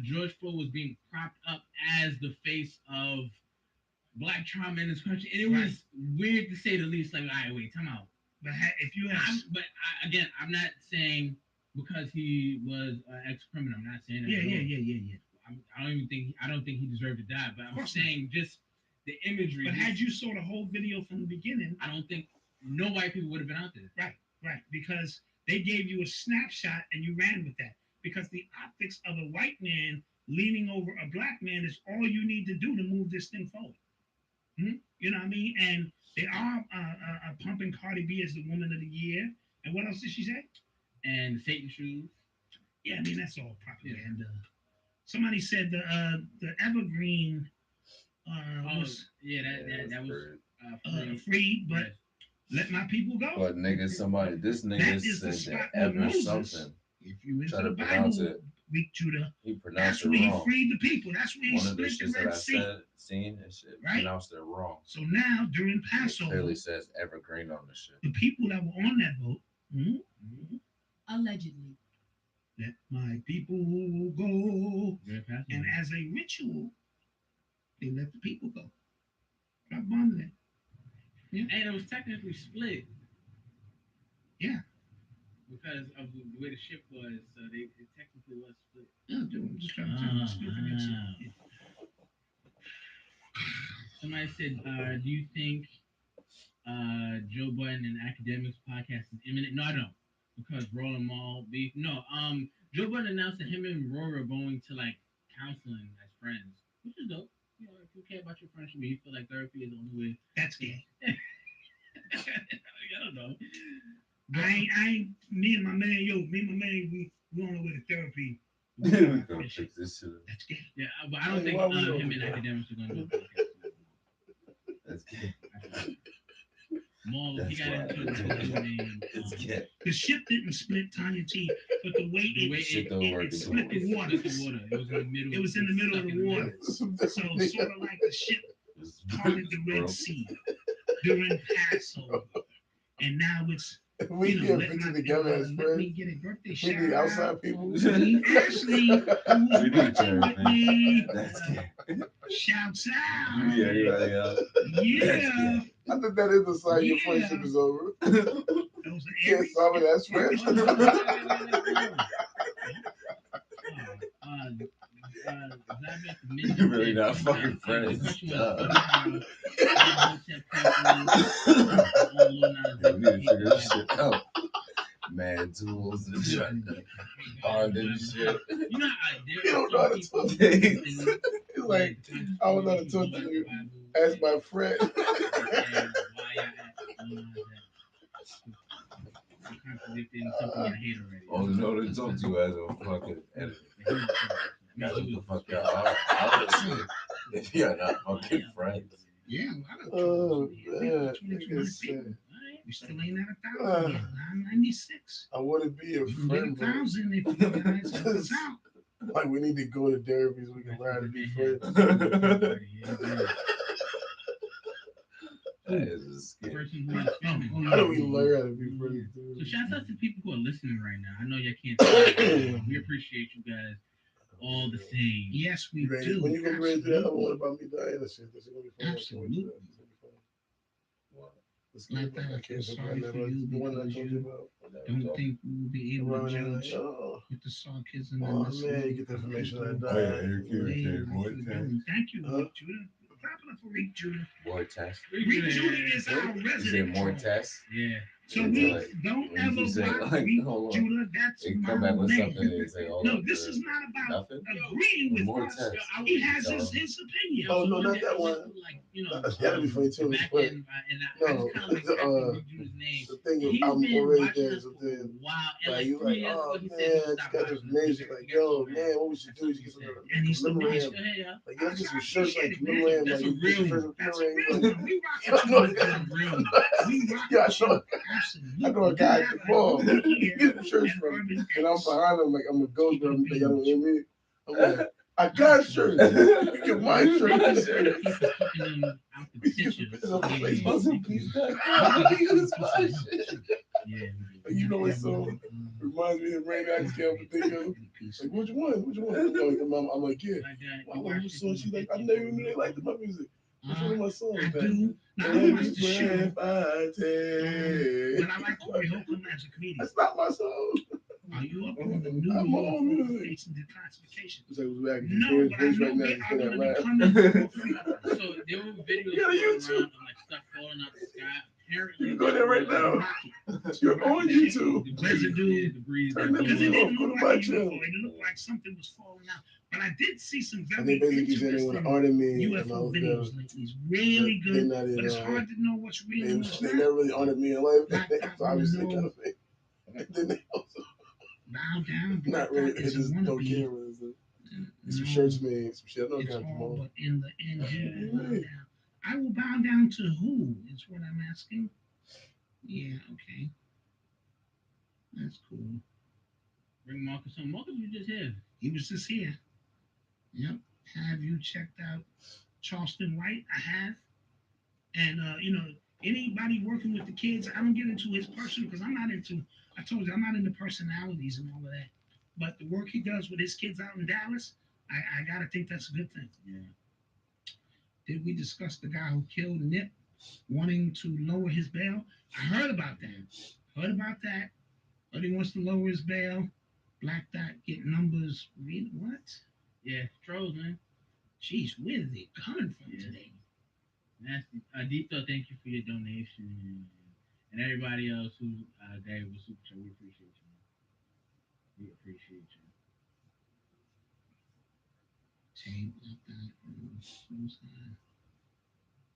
George Floyd was being propped up as the face of black trauma in this country, and it was weird to say the least. Like, all right, wait, time out. But if you have, again, I'm not saying because he was an ex-criminal. I'm not saying that. Yeah. I don't think he deserved to die. But I'm saying just the imagery. But had you saw the whole video from the beginning, I don't think no white people would have been out there. Right. Because they gave you a snapshot and you ran with that. Because the optics of a white man leaning over a black man is all you need to do to move this thing forward. You know what I mean? And they are pumping Cardi B as the Woman of the Year. And what else did she say? And the Satan shoes. Yeah, I mean that's all propaganda. Yeah. Somebody said the Evergreen was that was free, but let my people go. But nigga, this nigga said that ever something. If you into Try the to pronounce Bible, it. week Judah, He pronounced that's it where wrong. he freed the people. That's where he One of the split the shits that Red I Sea. seen and shit pronounced it wrong. So now during It Passover, clearly says evergreen on the shit. the people that were on that boat, Allegedly. let my people go, and as a ritual, they let the people go. Drop bomb there. Yeah. And it was technically split. Yeah. Because of the way the ship was, so it technically was split. Yeah, dude, I'm just trying to tell you, split the Red Sea. Yeah. Somebody said, do you think Joe Budden and Academics podcast is imminent? No, I don't. Because Roland Mall beef. No, Joe Budden announced that him and Rory are going to like counseling as friends, which is dope. You know, if you care about your friendship, you feel like therapy is the only way. That's gay. I don't know. I ain't me and my man, we on our way to therapy. We gonna fix this shit. That's gay. Yeah, but I don't think him and Academics are gonna do a podcast. That's gay. Maul, he got into the name. It's gay. The ship didn't split Tanya T, but the way it split the water. It was in the middle of the water. So sort of like the ship parted the Red Sea during Passover. And now it's We get let 50 my together as let friends. me get a birthday We shout need out. outside people. Ashley, who's We do working charity with me. That's good. Shouts out. Yeah, everybody else. Yeah. I think that is the sign your friendship is over. Those Can't Aries. solve it as friends. You're really not fucking friends. Yeah, we need to figure this shit out. Man, tools and shit. Bond and shit. You know, You don't know how to talk. He's like, I don't know how to talk to you as my friend. Contradicting something I hate already. Oh, no, they talk to you as a fucking editor. That's what the fuck y'all are. Honestly, if you're not fucking friends. Yeah, a lot of Oh, trolls. man. 22 people. Sad. We still ain't at 1,000 yet. 996. I want to be a You can friend, get bro. 1,000 if you guys help us out. Like, we need to go to therapy so we can learn how to be friends. That is a skit. How do we learn how to be friends? So shout out to people who are listening right now. I know y'all can't see it. We appreciate you guys all the same. Yes, we You ready? do. When you gonna be ready to do that other one about me dying and shit? This is gonna be fun. Absolutely. Let's Not get that I back feel here. sorry for The you one I because told you you about. don't think we will be able to judge Oh, with the sarcasm oh and the man, you get the information I Oh, yeah, died. you're cute. Thank you, Huh? Rick Judah. Clap it up for Rick Judah. More tests. Rick Judah is our Is resident it more troll. tests? Yeah. So It's we like, don't when you ever say, block like, Rick hold on. Judah. That's They my come back with name. something and say, hold No, up, this is not about nothing. agreeing with More us. tests. He has his opinion. Oh, no, not that one. Like, you know, That'd be funny too. back But in, and I no, just kind of respect Rick Judah's name. the thing is, He's I'm been already watching there. us So for a then, while, and like, like you 3 like, years oh ago, he man, said he I just stopped got this watching us. music. Like, yo, man, what we should do is get some And he's still commemorate watching. him. Hey, Like, get some I shirts like appreciate it, commemorate him. That's Like, a you get some real shirts with That's a commemorate him. real one. We rock No, with you. That's a real one. We rock Yeah, I with you. know. Absolutely. I know a guy at the mall. Here Get the shirts at from him. Urban And I'm X. behind him like I'm a ghost, but I'm like, y'all hear me? I'm like, I got shirts. You get my Keep shirts. them out the pictures. It's on Yeah, Facebook. yeah. You know what song reminds me of right now? I just can't think of it. Like, which one? Which one? I'm like, yeah. Wow, which song she like? I never even knew they liked my music. Which one of my songs? I That? do. Now, I Every watched the show. breath I take. But I like Corey Holcomb as a comedian. That's not my song. Are you up on the new I'm on music. facing declassification? It's like, what's back? No, but I Right know now, they just are hear going that to be laugh. coming. So there were videos You got a going YouTube? around of like stuff falling out the sky. Apparently, You go there right now. Rocket. You're on YouTube. Debris. Turn that Because it music didn't off. Go look to like my a UFO. channel. It looked like something was falling out. But I did see some And very they basically said they want to interesting honor me. and I UFO was videos there. lately. It's really They're good, not in, but it's hard to know what's real and what's they not. never really honored me in life. Black Dot So obviously wanna kind know. of fake. Then they also Bow down, Black not really. Dot They is a just don't wannabe. care. Some shirts made, some shit. I know It's got them all, all. but in the end, you will bow Hey. down. I will bow down to who? Is what I'm asking. Yeah, okay. That's cool. Bring Marcus on. Marcus was just here. He was just here. Yep. Have you checked out Charleston White? I have. And anybody working with the kids, I don't get into his personal because I told you I'm not into personalities and all of that. But the work he does with his kids out in Dallas, I gotta think that's a good thing. Yeah. Did we discuss the guy who killed Nip wanting to lower his bail? I heard about that. Heard he wants to lower his bail. Black Dot get numbers. Read what? Yeah, trolls, man. Jeez, where are they coming from Yeah. today? Nasty. Dito, thank you for your donation. And everybody else who gave a super chat. We appreciate you. We appreciate you. Change Black Dot. Suicide.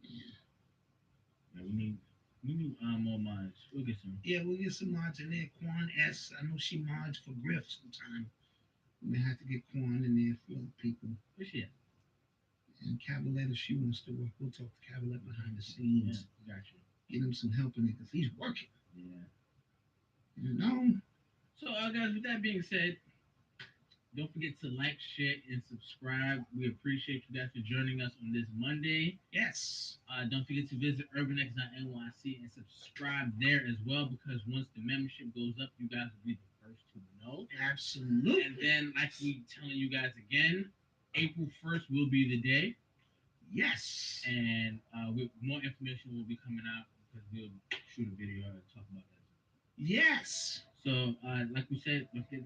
Yeah, we need more mods. We'll get some. Yeah, we'll get some mods in there. Quan S. I know she mods for Griff sometime. We have to get Quan in there for other people. Where's she at? And Cavalette, if she wants to work, we'll talk to Cavalette behind the scenes. Yeah, got you. Get him some help in it because he's working. Yeah. You know? So, guys, with that being said, Don't forget to like, share, and subscribe. We appreciate you guys for joining us on this Monday. Yes. Don't forget to visit urbanx.nyc and subscribe there as well, because once the membership goes up, you guys will be the first to know. Absolutely. And then, like we telling you guys again, April 1st will be the day. Yes. And more information will be coming out because we'll shoot a video and talk about that. Yes. So, like we said, don't forget.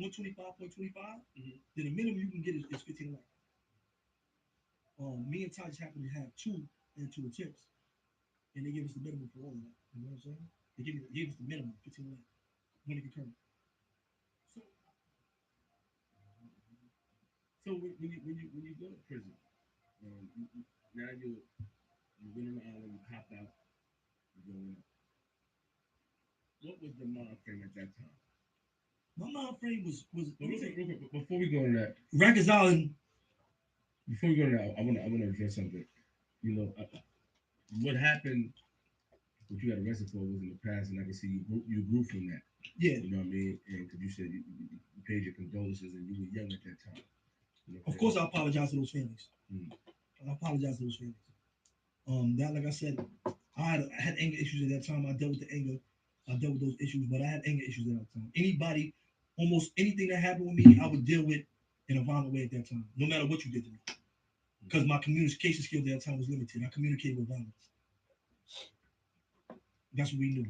$125.25. Then the minimum you can get is 15 left. Me and Ty just happen to have two attempts, and they give us the minimum for all of that. You know what I'm saying? They gave us the minimum 15 left. When it concurrent. So, so when you go to prison, now you've been on the island, you copped out, you're going up. What was the mind frame at that time? My mind frame was Real quick, before we go on that, Rikers Island. before we go on that, I want to address something. You know, what happened, what you got arrested for was in the past, and I can see you grew from that. Yeah. You know what I mean? And because you said you paid your condolences and you were young at that time. You know, Of course, I apologize to those families. Mm. I apologize to those families. That, like I said, I had anger issues at that time. I dealt with the anger. I dealt with those issues, but I had anger issues at that time. Anybody, almost anything that happened with me, I would deal with in a violent way at that time, no matter what you did to me. Because my communication skills at that time was limited. I communicated with violence. That's what we knew.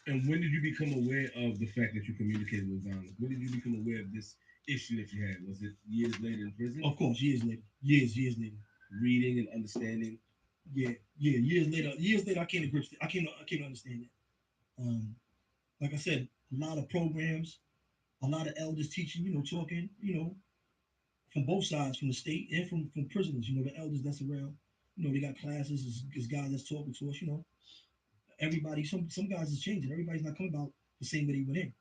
And when did you become aware of the fact that you communicated with violence? When did you become aware of this issue that you had? Was it years later in prison? Of course, years later. Years later. Reading and understanding. Yeah. Years later. I came to grips. I came to understand that. Like I said, a lot of programs, a lot of elders teaching, talking, from both sides, from the state and from prisoners. The elders that's around. They got classes. There's guys that's talking to us. Everybody. Some guys is changing. Everybody's not coming about the same way they went in.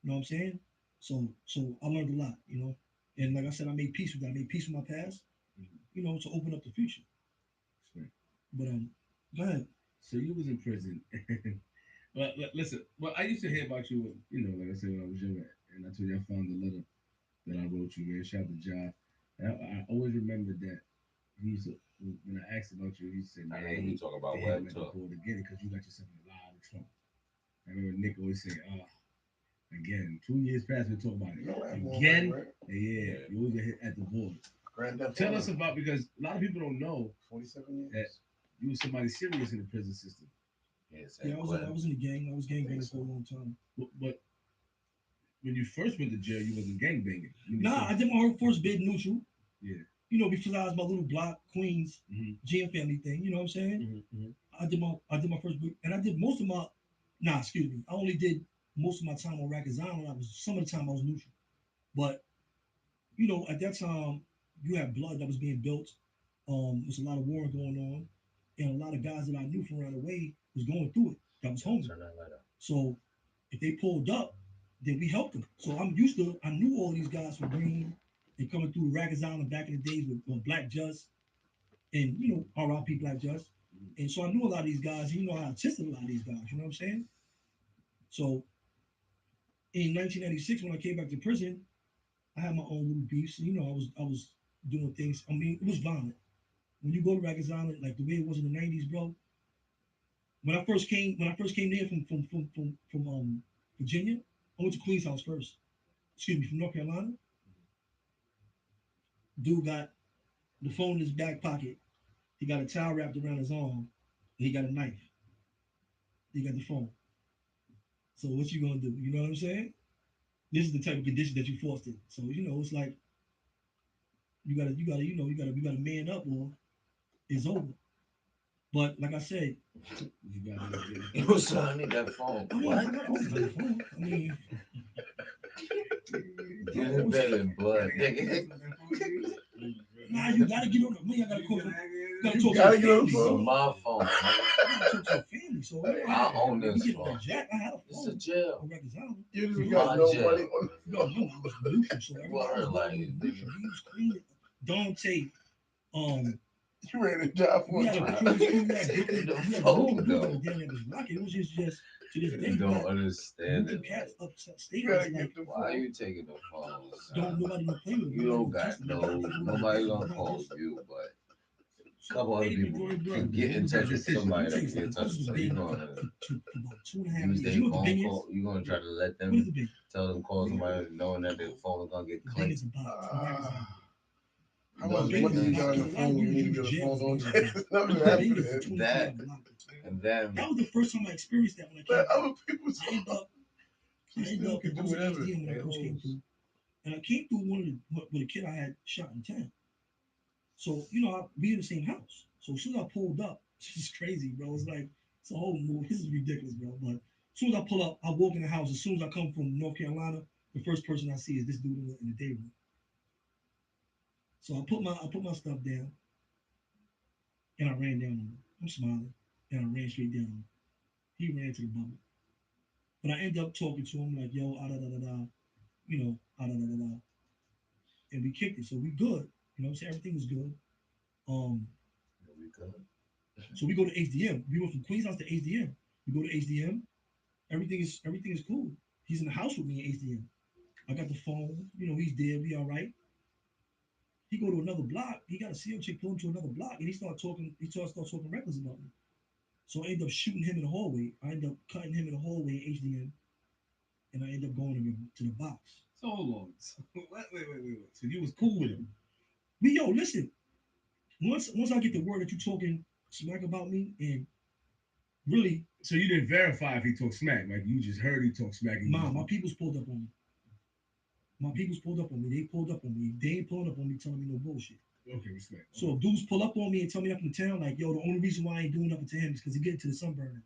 You know what I'm saying? So I learned a lot. And like I said, I made peace with that. I made peace with my past. To open up the future. Right. But go ahead. So you was in prison. Well, listen. Well, I used to hear about you. Like I said, when I was younger, and I told you I found the letter that I wrote you, man. Shout out to John. And I always remembered that he used to, when I asked about you, he said, I "Man, hate you talk about they web had talk. board again because you got yourself in a lot of trouble." I remember Nick always say, again, 2 years past, we talk about it again." Right? Yeah, you always get hit at the board. Grand Theft Tell Auto. us about, because a lot of people don't know 47 years. that you was somebody serious in the prison system. Yeah, I was in the gang. I was gang banging for a long time. But when you first went to jail, you wasn't gang banging. Nah, I did my first bid neutral. Yeah. Because I was my little block, Queens, GM family thing. You know what I'm saying? I did my first bid, and I did most of my. Nah, excuse me. I only did most of my time on Rikers Island. Some of the time I was neutral, but at that time you had blood that was being built. There's a lot of war going on, and a lot of guys that I knew from around the way was going through it. That was hungry. So if they pulled up, then we helped them. So I knew all these guys from Green and coming through Rikers Island back in the days with Black Just and R.I.P. Black Just. And so I knew a lot of these guys, and I assisted a lot of these guys, you know what I'm saying? So in 1996, when I came back to prison, I had my own little beefs. I was doing things. I mean, it was violent. When you go to Rikers Island, like the way it was in the '90s, bro. When I first came there from Virginia, I went to Queens House first. Excuse me, from North Carolina. Dude got the phone in his back pocket. He got a towel wrapped around his arm, and he got a knife. He got the phone. So what you gonna do? You know what I'm saying? This is the type of condition that you forced in. So it's like you gotta man up, or it's over. But like I said, Yo, son, I need that phone. What? I got the phone. I mean, Get in bed in blood, nigga. nah, you gotta get on the. I gotta call. You gotta get on the This is phone. my phone. I gotta talk to the family. security. So you know, I own we this get on phone. that jack. I had a It's a phone jail. on Rikers Island. You So just you got know, no jail. money on you got to remember, I was neutral, so everybody was Word, going like, neutral. He was clean. Dante, you ready to die for we a had a trip. cruise crew. We had Taking different, the we had phone, different though. buildings down there. It was rocking. It was just to this day, You you don't got understand neutral it. cats Like, upstate. You gotta It's like get the why are phone. you taking the phones? don't nobody don't play with me. You Nobody don't don't got touch me. no, They got to go to nobody the gonna not call just you, but a so couple other Ain't even people doing can drugs. get in touch with let somebody me tell that you can get in something. I touch was with. in So the you Bing gonna for about 2.5 use years. their You know what the phone Bing is? call. You gonna try to let What is them the Bing? tell them call somebody knowing that their phone is gonna get The Bing clicked. is a box. The Rikers Island. How Does much make money you sense. got on your Because a lot of phone when you dudes need to use get a jail phone as a on? name of Bing. Nothing The happened Bing to is a him. 24 That hour lockdown. and then That was the first time I experienced that when I came Let through. other people I ended talk. up, You I ended still up, can I do was in whatever. HDM when I first came through. And I came through with a kid I had shot in town. So, you know, we in the same house. So as soon as I pulled up, this is crazy, bro. It's like, it's a whole move. This is ridiculous, bro. But as soon as I pull up, I walk in the house. As soon as I come from North Carolina, the first person I see is this dude in the day room. So I put my stuff down and I ran down on him. I'm smiling. And I ran straight down on him. He ran to the bubble. But I ended up talking to him like, yo, ah da da da da, you know, ah da da da da. And we kicked it. So we good. You know what I'm saying? Everything was good. Um, we could. so we go to HDM. We went from Queens House to HDM. We go to HDM. Everything is cool. He's in the house with me in HDM. I got the phone. You know, he's there. We all right. He go to another block. He got a CO chick pull him to another block, and he start talking. Start talking reckless about me. So I end up shooting him in the hallway. I end up cutting him in the hallway in HDM, and I end up going to the box. So hold on. So, wait. So you was cool with him? We yo listen. Once I get the word that you talking smack about me, and really, So you didn't verify if he talked smack, like you just heard he talk smack. And my people's pulled up on me. My people's pulled up on me. They pulled up on me. They ain't pulling up on me telling me no bullshit. Okay, respect. So if dudes pull up on me and tell me up in town, like, yo, the only reason why I ain't doing nothing to him is because he get into the sunburn.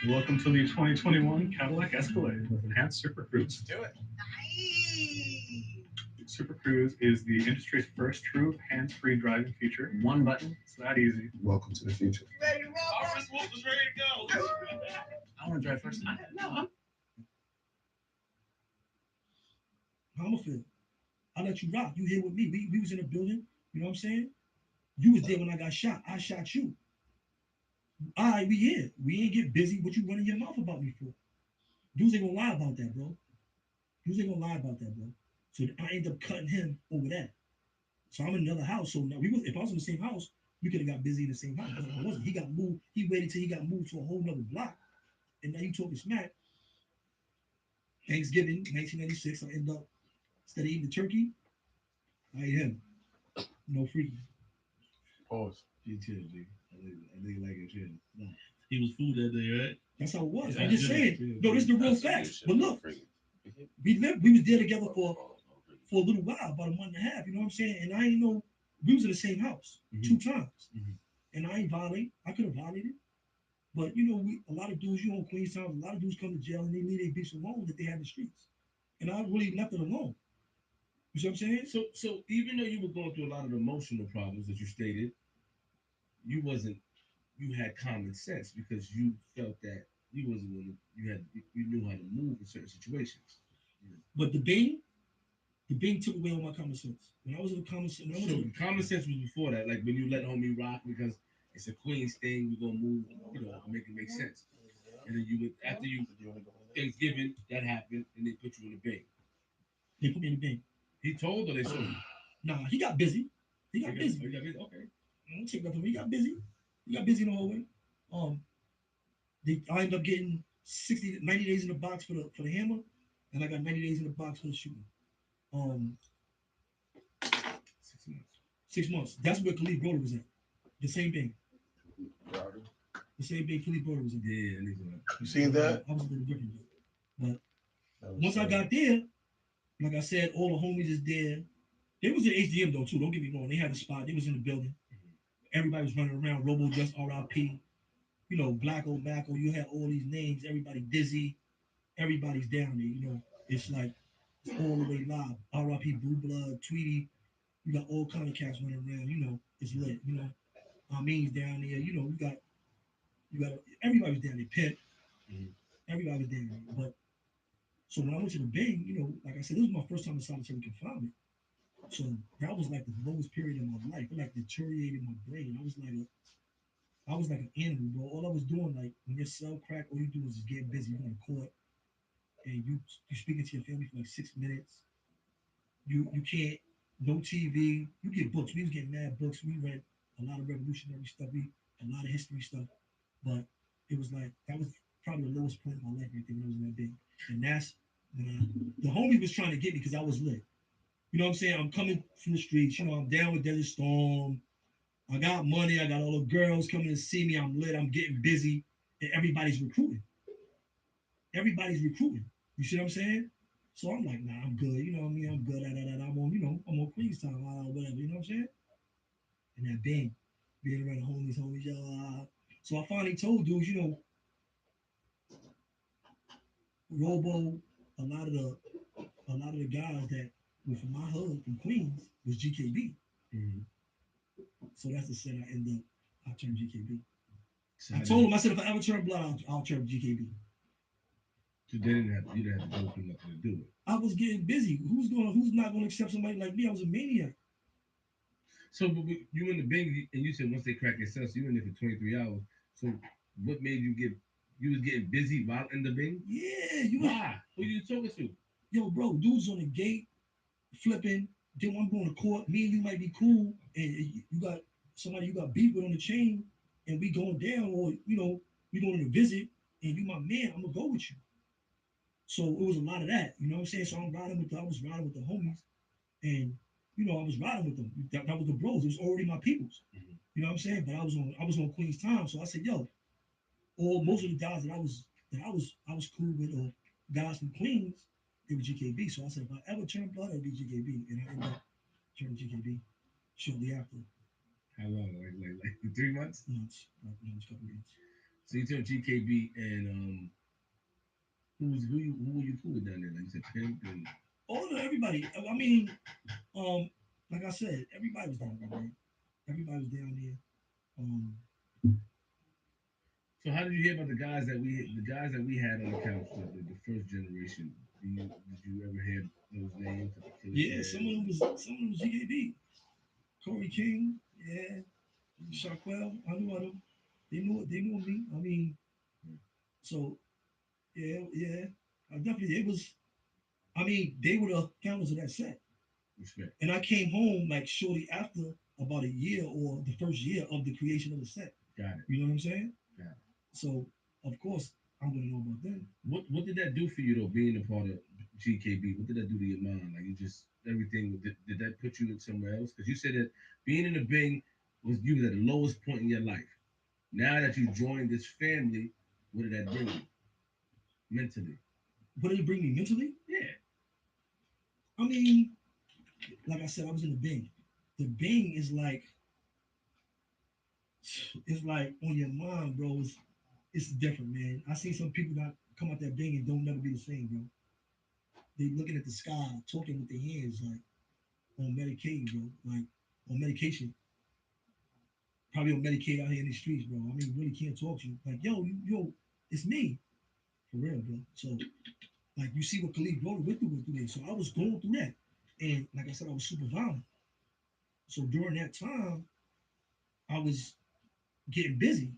Welcome to the 2021 Cadillac Escalade with enhanced Super Cruise. Do it. Super Cruise is the industry's first true hands-free driving feature. One button. It's that easy. Welcome to the future. Ready to roll? Officer Wolf is ready to go. I want to drive first. No. How I'ma feel? I let you rock. You here with me. We was in a building. You know what I'm saying? You was there when I got shot. I shot you. All right, we here. We ain't get busy. What you running your mouth about me for? Dudes ain't gonna lie about that, bro. Dudes ain't gonna lie about that, bro. So I end up cutting him over that. So I'm in another house. So now we was if I was in the same house, we could have got busy in the same house. But I wasn't. He got moved. He waited till he got moved to a whole nother block. And now you talking smack. Thanksgiving, 1996, I end up instead of eating the turkey, I ate him. No freaky. Pause. G chill, G. I think like it chill. No. He was food that day, right? That's how it was. Yeah, I'm just yeah, saying. No, this is the real That's some facts. good shit. But look, we was there together for a little while, about a month and a half. You know what I'm saying? And I ain't know we was in the same house two times, and I ain't violate. I could have violated, but you know, a lot of dudes, you know, Queenstown, a lot of dudes come to jail and they leave their bitch alone that they have in the streets, and I really left it alone. You see what I'm saying? So even though you were going through a lot of emotional problems that you stated, you wasn't you had common sense because you felt that you wasn't gonna you knew how to move in certain situations. But the Bing took away all my common sense. When I was in the common sense, when I was So in, common sense was before that, like when you let homie rock because it's a Queens thing, we're gonna move, make it make sense. And then you would after you Thanksgiving that happened and they put you in the bank. they put me in the Bing. He told or they told you. Nah, he got busy. He got busy. Oh, you got busy? Okay. I don't take nothing. He got busy. He got busy in the hallway. Um, I ended up getting 60, 90 days in the box for the hammer, and I got 90 days in the box for the shooting. Um, 6 months. 6 months. That's where Khalid Broder was at. The same thing. The same thing Khalid Broder was at. Yeah, You seen that? I was a little different though. But once I got there, like I said, all the homies is there. They was in HDM though too. Don't get me wrong. They had a spot. They was in the building. Everybody was running around. Robo just RIP. You know, Blacko, Macko. You had all these names. Everybody dizzy. Everybody's down there. You know, it's like it's all the way live. RIP Blue Blood, Tweety. You got all kind of cats running around. You know, it's lit. You know, I mean's down there. You know, we got You got everybody was down there. Pimp, Mhm. everybody was down there. But so when I went to the Bing, like I said, this was my first time in solitary confinement. So that was like the lowest period in my life. It like deteriorated my brain. I was like an animal, bro. All I was doing, like when your cell crack, all you do is just get busy. You going to court and you speaking to your family for like 6 minutes. You can't no TV. You get books. We was getting mad books. We read a lot of revolutionary stuff. A lot of history stuff. But it was like that was probably the lowest point in my life right there when I was in that big. And that's when the homie was trying to get me because I was lit. You know what I'm saying? I'm coming from the streets. I'm down with Desert Storm. I got money. I got all the girls coming to see me. I'm lit. I'm getting busy. And everybody's recruiting. Everybody's recruiting. You see what I'm saying? So I'm like, nah, I'm good. You know what I mean? I'm good. I'm on, I'm on Queens time, whatever. You know what I'm saying? And that bang, being around the homies, y'all. So I finally told dudes, Robo, a lot of the a lot of the guys that were from my hood, from Queens, was GKB. Mhm. So that's the set I end up. I turned GKB. So I how told did- him, I said, if I ever turn blood, I'll turn GKB. so they didn't have you didn't have to go through nothing to do it. I was getting busy. Who's not gonna accept somebody like me? I was a maniac. So you in the Bing and you said once they crack your cell, so you in there for 23 hours. So what made you get you was getting busy while in the Bing? Yeah, you was, Why? Who you talking to? yo, bro, dudes on the gate flipping. Then I'm going to court. Me and you might be cool, and you got somebody you got beef with on the chain, and we going down, or we going to visit, and you my man. I'm gonna go with you. So it was a lot of that. You know what I'm saying? So I was riding with the homies, and I was riding with them. That was the bros. It was already my peoples. Mhm. You know what I'm saying? But I was on Queen's time, so I said, yo, all most of the guys that I was cool with, or guys from Queens, they were GKB. So I said, if I ever turn blood, it'd be GKB, and I ended up turning GKB shortly after. How long? Like 3 months? Months, like months, couple months. So you turned GKB and who were you cool with down there? Like you said, Pimp and All of everybody. I mean, like I said, everybody was down there, man. Everybody was down there. Um, so how did you hear about the guys that we had on the couch, the first generation? Did you ever hear those names? Like the Killer yeah, Cam? some of them was GKB. Corey King, yeah, Shaquell. I knew them. They knew me. I mean, so yeah, yeah. I definitely it was. I mean, they were the founders of that set, Respect. and I came home like shortly after, about a year or the first year of the creation of the set. Got it. You know what I'm saying? Got it. So of course I'm gonna know about them. What did that do for you though? Being a part of GKB, what did that do to your mind? Like you just everything. Did that put you in somewhere else? Because you said that being in the Bing was you was at the lowest point in your life. Now that you joined this family, what did that bring you mentally? What did it bring me mentally? Yeah. I mean, like I said, I was in the Bing. The Bing is like it's like on your mind, bro. It's different, man. I see some people that come out that Bing and don't never be the same, bro. They looking at the sky, talking with their hands, like on Medicaid, bro. Like on medication. Probably on Medicaid out here in the streets, bro. I mean, really can't talk to you. Like, yo, it's me. For real, bro. So, like, you see what Khalid Brody went through there. So I was going through that. And like I said, I was super violent. So during that time, I was getting busy.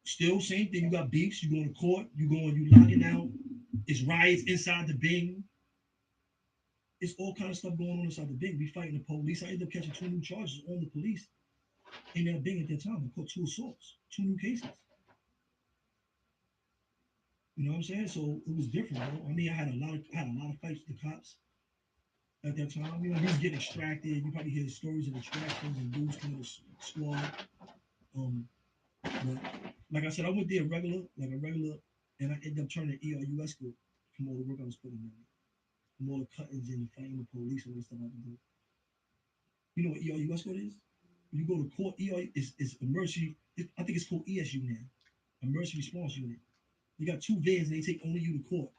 Still, same thing. You got beefs, you going to court, you locking out. It's riots inside the Bing. It's all kind of stuff going on inside the Bing. We fighting the police. I ended up catching two new charges on the police in that Bing at that time. I caught two assaults, two new cases. You know what I'm saying? So it was different, bro. I mean, I had a lot of fights with the cops at that time. We was getting extracted. You probably hear stories of extractions and dudes coming to squad. Um, but like I said, I went there regular, and I ended up turning U.S. school from all the work I was putting in, from all the cuttings and fighting the police and all the stuff I was doing. You know what U.S. code is? When you go to court, is emergency. I think it's called ESU now, emergency response unit. You got two vans and they take only you to court.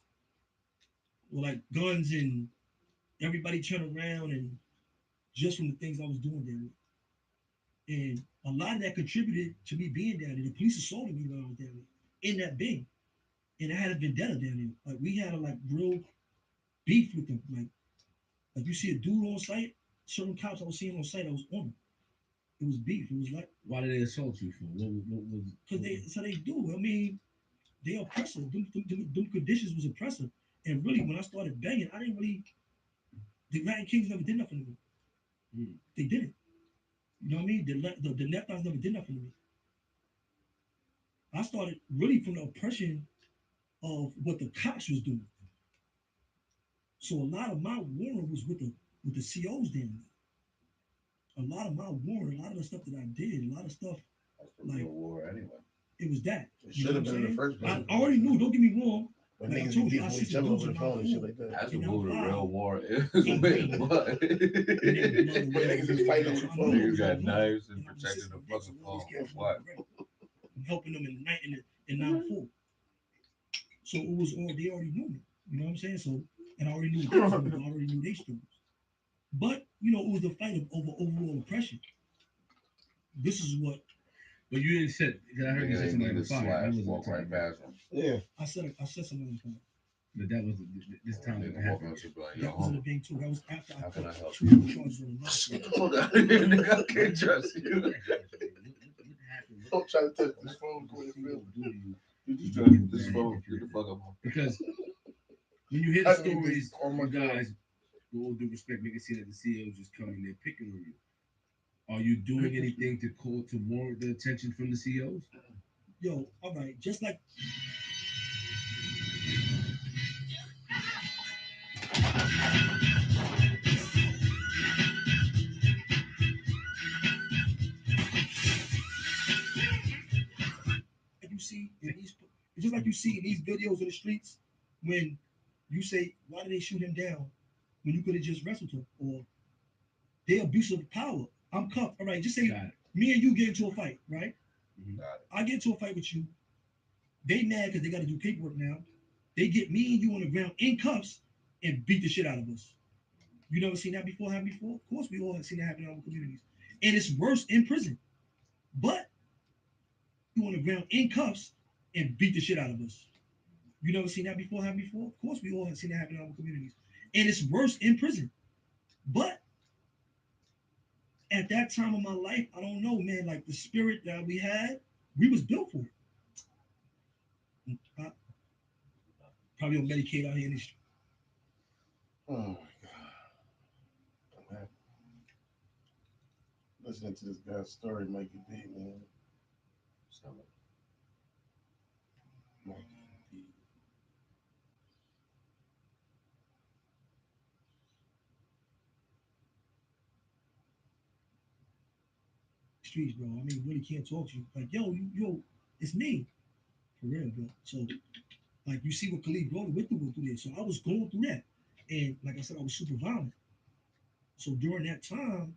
With like guns and everybody turn around and just from the things I was doing there. And a lot of that contributed to me being down there. The police assaulted me when I was down there in that Bing. And I had a vendetta down there. Like we had a like real beef with them. Like you see a dude on site, certain cops I was seeing on site, I was on them. It was beef. It was like Why did they assault you for? What was? because they do. I mean, they oppressive. Them conditions was oppressive. And really, when I started banging, I didn't really. The Latin Kings never did nothing to me. They didn't. You know what I mean? The Nephites never did nothing to me. I started really from the oppression of what the cops was doing. So a lot of my warring was with the COs then. A lot of my warring, a lot of the stuff that I did, a lot of stuff That's the like real war anyway. it was that. It You should know have what been I'm in the saying? first place. I already knew. Don't get me wrong. When Like I niggas told be you, I beefing see with each some other dudes over in the my phone and shit food. like that. That's And what the I'm real fine. war is. Ain't With green. blood. And they were blood or When whatever. niggas is fighting over So the I knew phone. what Niggas was got going on. knives and And I was protecting the assisting them fucking with all these phone. cats from What? the red. I'm helping them in the night in 9-4. So it was all they already knew me. You know what I'm saying? So and I already knew what they was doing. I already knew they stories. But it was a fight over overall oppression. This is what But you didn't set. Cause I heard you Nigga set ain't somebody need on to fire. That slash, wasn't walk the right time. past him. Yeah. I said something like that. But that was this time Nigga didn't walking happen. up to be like, yo, That was in the homie, Bing too. That was after I how can I put help two you? charges on another kid. Hold on, nigga, I can't trust you. What happened? Don't try to touch this phone, Queen. What do to you? You just trying to get this phone, get the fuck up. Because when you hear the I need stories, this on my you guys, with all due respect, make it seem that the CEOs just coming there picking on you. Are you doing anything to call to warrant the attention from the CEOs? Yo, all right, just like you see in these, just like you see in these videos in the streets when you say, "Why did they shoot him down?" When you could have just wrestled him, or they abuse of power. I'm cuffed. All right, just say me and you get into a fight, right? Got it. I get into a fight with you. They mad because they got to do paperwork now. They get me and you on the ground in cuffs and beat the shit out of us. You never seen that before? Happen before? Of course, we all have seen that happen in our communities, and it's worse in prison. But you on the ground in cuffs and beat the shit out of us. You never seen that before? Happen before? Of course, we all have seen that happen in our communities, and it's worse in prison. But at that time of my life, I don't know, man. Like the spirit that we had, we was built for it. Probably on Medicaid out here in the street. Oh my god. Listening to this guy's story make it deep, man. Streets, bro. I mean, really can't talk to you. Like, yo, it's me. For real, bro. So, like, you see what Khalid Brody went through this. So I was going through that. And like I said, I was super violent. So during that time,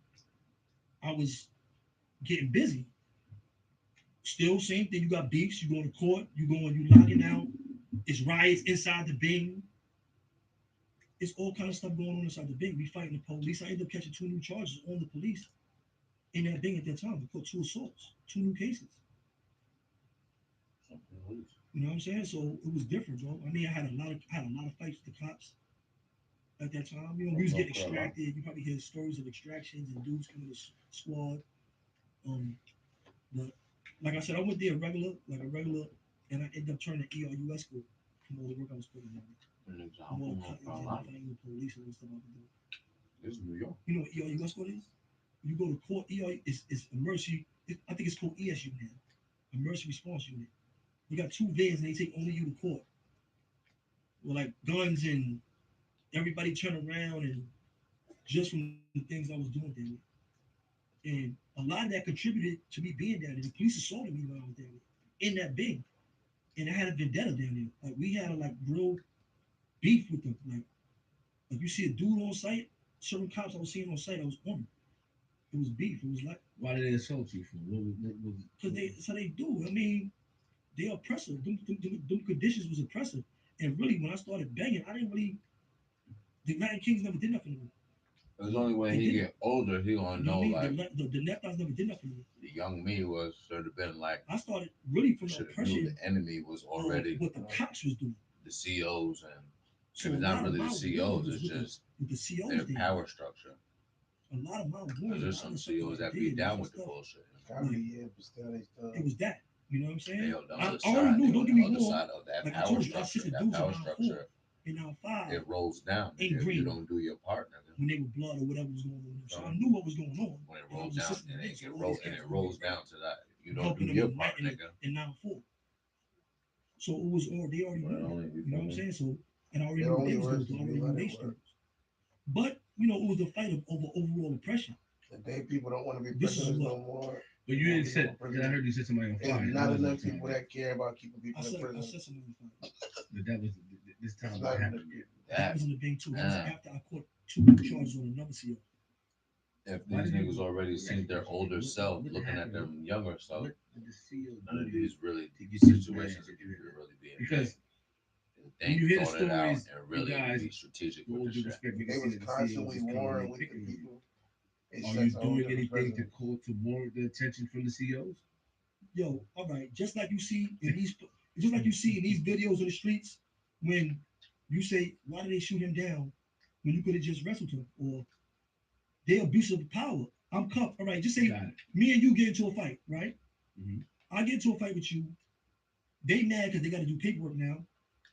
I was getting busy. Still, same thing. You got beefs. You going to court. You going. You locking out. It's riots inside the Bing. It's all kind of stuff going on inside the Bing. We fighting the police. I ended up catching two new charges on the police in that Bing at that time. We put two assaults, two new cases. You know what I'm saying? So it was different, bro. I mean, I had a lot of fights with the cops at that time. We was getting extracted. You probably hear stories of extractions and dudes coming to squad. Um, but like I said, I went there like a regular, and I ended up turning ERUS school from all the work I was putting in. From all the cutting and fighting with police and stuff I was doing. This is New York. You know what ERUS school is? You go to court. Is emergency. I think it's called ESU now. Emergency Response Unit. You got two vans and they take only you to court. With like guns and everybody turn around and just from the things I was doing down there. And a lot of that contributed to me being down there. The police assaulted me when I was down there in that Bing. And I had a vendetta down there. Like we had a like real beef with them. Like you see a dude on site, certain cops I was seeing on site, I was on them. It was beef. It was like Why did they assault you for? What was? because they do. I mean, they oppressive. Them conditions was oppressive. And really, when I started banging, I didn't really. The Latin Kings never did nothing to me. It's only when They he did get older he gonna You know know. what I mean? Like The Nephites never did nothing to me. the young me was should have been like I started really from the should have knew the oppression enemy was of already what the cops was doing. the COs, and So a it's not lot of really my the war COs. was It's just with the COs their they power structure. A lot of my war, Because a there's lot of some the stuff that COs I that did, be was down just with the stuff. bullshit. Comedy, yeah, but still they stuff. It was that. You know what I'm saying? They on the I other already side. knew, They don't on get the me other wrong. side of that Like I power told you, I structure. assisted That dudes in power 9-4 structure, and 9-5 it rolls down. in Nigga. If you Greenville don't do your part, nigga. when they were blood or whatever was going on. So I Uh-huh. knew what was going on. When it And I rolls was down, assisting and them. it, So get all roll, these and cats it were rolls down to that. You don't helping do them your part, in nigga. 9-4. So it was all they already Well, knew. only You know what I'm saying? So and I already Their knew what only they was going words through. I would be already knew let their it work. stories. But it was a fight over overall oppression. Today people don't want to be This is prisoners what no more. But you didn't said. I heard you said somebody on fire. There's That not wasn't enough the time. people that care about keeping people I in said. I prison. said something on fire. But that was this time It's that not enough happened. people. That was in the thing too. That was Yeah. after I caught 2 charges on another CO. If Why these did you- niggas already seen their older self what looking at happened? their younger self, What did the CEO none of do these really to get you situations mad? that you could really be in. Because And when you think, hear the thought it out, stories, and you really guys, be strategic with all with due the shit. respect, you They can see was that the CEOs constantly is coming warring and with the picking you. people. They Are sent you to all doing different anything to presidents. call to warrant the attention from the CEOs? Yo, all right. Just like you see in these videos of the streets when you say, "Why did they shoot him down?" When you could have just wrestled him, or they abuse of power. I'm cuffed. All right. Just say Got it. me and you get into a fight, right? Mhm. I get into a fight with you. They mad because they got to do paperwork now.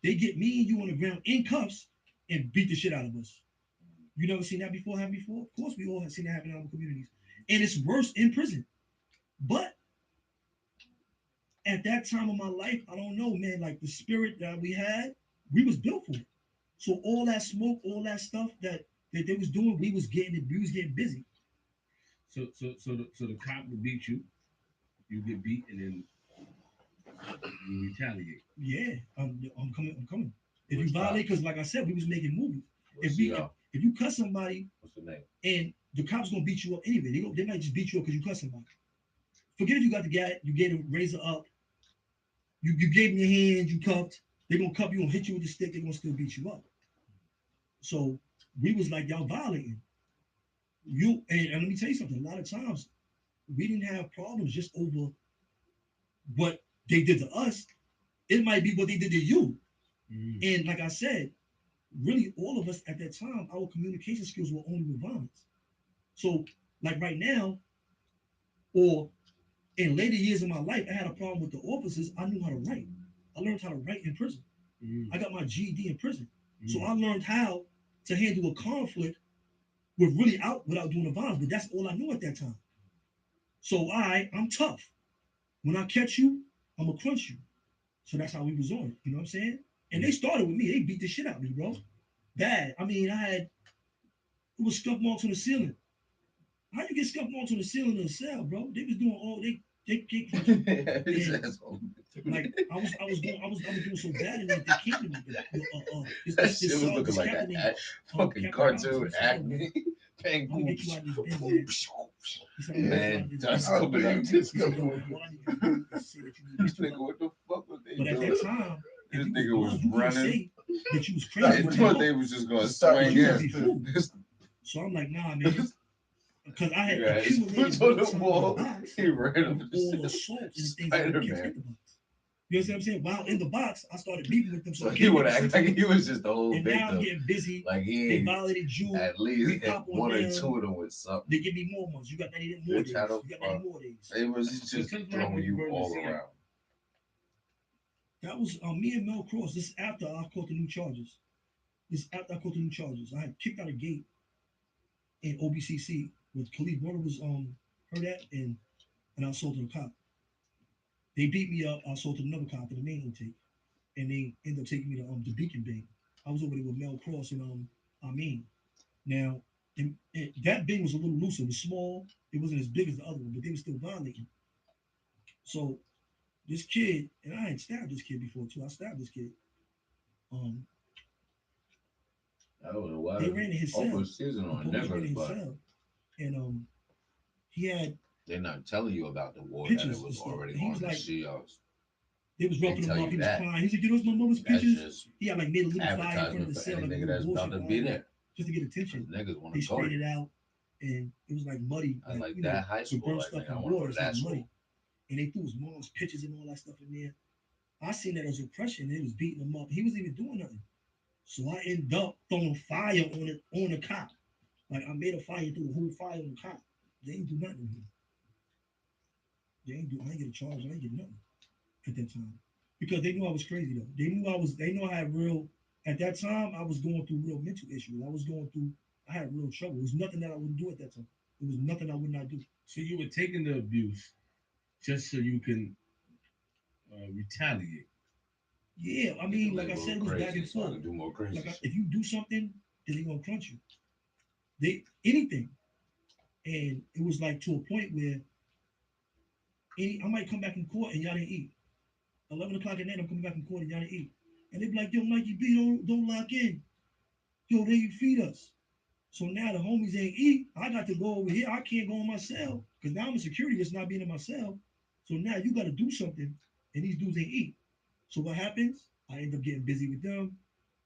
They get me and you on the ground in cuffs and beat the shit out of us. You never seen that before? Happen before? Of course, we all have seen that happen in our communities, and it's worse in prison. But at that time of my life, I don't know, man. Like the spirit that we had, we was built for it. So all that smoke, all that stuff that they was doing, we was getting busy. So the cop will beat you, you get beat, and then you retaliate. Yeah, I'm coming. I'm coming. If you Which cop? violate, because like I said, we was making movies. What's If the, if you cut somebody what's the name? and the cops gonna beat you up anyway, they might just beat you up because you cut somebody. Forget if you got the guy, you gave him razor up, you gave him your hands, you cuffed. They gonna cuff you and hit you with the stick. They gonna still beat you up. So we was like y'all violating. And let me tell you something. A lot of times we didn't have problems just over what they did to us. It might be what they did to you. Mm. And like I said, really all of us at that time, our communication skills were only with violence. So like right now, or in later years of my life, I had a problem with the officers. I knew how to write. I learned how to write in prison. Mm. I got my GED in prison. So Mm. I learned how to handle a conflict with really out without doing the violence. But that's all I knew at that time. So I'm tough. When I catch you, I'm gonna crunch you. So that's how we was on it. You know what I'm saying? And they started with me. They beat the shit out of me, bro. Bad. I mean, it was scuff marks on the ceiling. How you get scuff marks on the ceiling of a cell, bro? They was doing all they kicked me. His And, asshole. like I was doing so bad in it. They came to me. That shit was looking like Captain a fucking cartoon acne. I'm gonna get you out of this bin, man. He said, I'm gonna get you out Man, of this dust bin. coming out. He said, yo, man, all I need you to do is say that you need This this nigga, what the fuck was they But at doing? that time, if This you nigga was was you couldn't running. say that you was They crazy. thought they was just gonna Start swing you with would in. be fooled. So I'm like, nah, man. Because I had Yeah, his accumulated foot's on more the time in the wall. box He ran up with the all the assaults and the things I can't Spider-Man. take the box. You know what I'm saying? While in the box, I started beefing with them. So I he can't would get act shit like to he was just the whole And now I'm victim. getting busy. Like he They ain't violated you. at We least hit pop on one or them. two of them with something. They give me more months. You got 90 more days. Bitch, how the You got fuck? 90 more days. It was just tell us what throwing happened you with all Burger King. around. That was me and Mel Cross. This is after I caught the new charges. I had kicked out a gate in OBCC with Khalid Brother was heard at and I assaulted a cop. They beat me up. I assaulted another cop in the main intake, and they ended up taking me to Beacon Bay. I was over there with Mel Cross and Amin. Now, and that Bing was a little looser. It was small. It wasn't as big as the other one, but they were still violating. So this kid, and I had stabbed this kid before too. I stabbed this kid. Um, I don't know why. they ran in his cell. Over season The on police ran in niggas, his but cell, and he had they're not telling you about the war that pictures it and was stuff. already And he on was the like, CEOs. they was They roughing him tell up. you He was that. crying. He said, "You know, my mother's That's pictures." just He had like made a little fire in front of advertisement the for cell, any like a nigga little that's about bullshit to be fire. there. just to get 'Cause attention. niggas want They to go sprayed there. it out, and it was like muddy, I like you know, that high with school. burnt Like, stuff nigga, I in want to go water. to It's like that muddy, school. and they threw his mom's pictures and all that stuff in there. I seen that as oppression. They was beating him up. He wasn't even doing nothing. So I ended up throwing fire on the cop. Like I made a fire, threw the whole fire on the cop. They ain't do nothing to me. They ain't do. I ain't get a charge. I ain't get nothing at that time because they knew I was crazy though. They knew I was. They knew I had real. At that time, I was going through real mental issues. I was going through. I had real trouble. It was nothing that I wouldn't do at that time. It was nothing I would not do. So you were taking the abuse just so you can retaliate. Yeah, I Nigga mean, live like I a said, little it was back crazy, and so I forth. can do more crazy Like shit. if you do something, then they gonna crunch you. They anything, and it was like to a point where I might come back in court and y'all didn't eat. 11 o'clock at night, I'm coming back in court and y'all didn't eat. And they be like, yo, Mikey B, don't lock in. Yo, they feed us. So now the homies ain't eat. I got to go over here. I can't go in my cell because now I'm a security that's not being in my cell. So now you got to do something, and these dudes ain't eat. So what happens? I end up getting busy with them,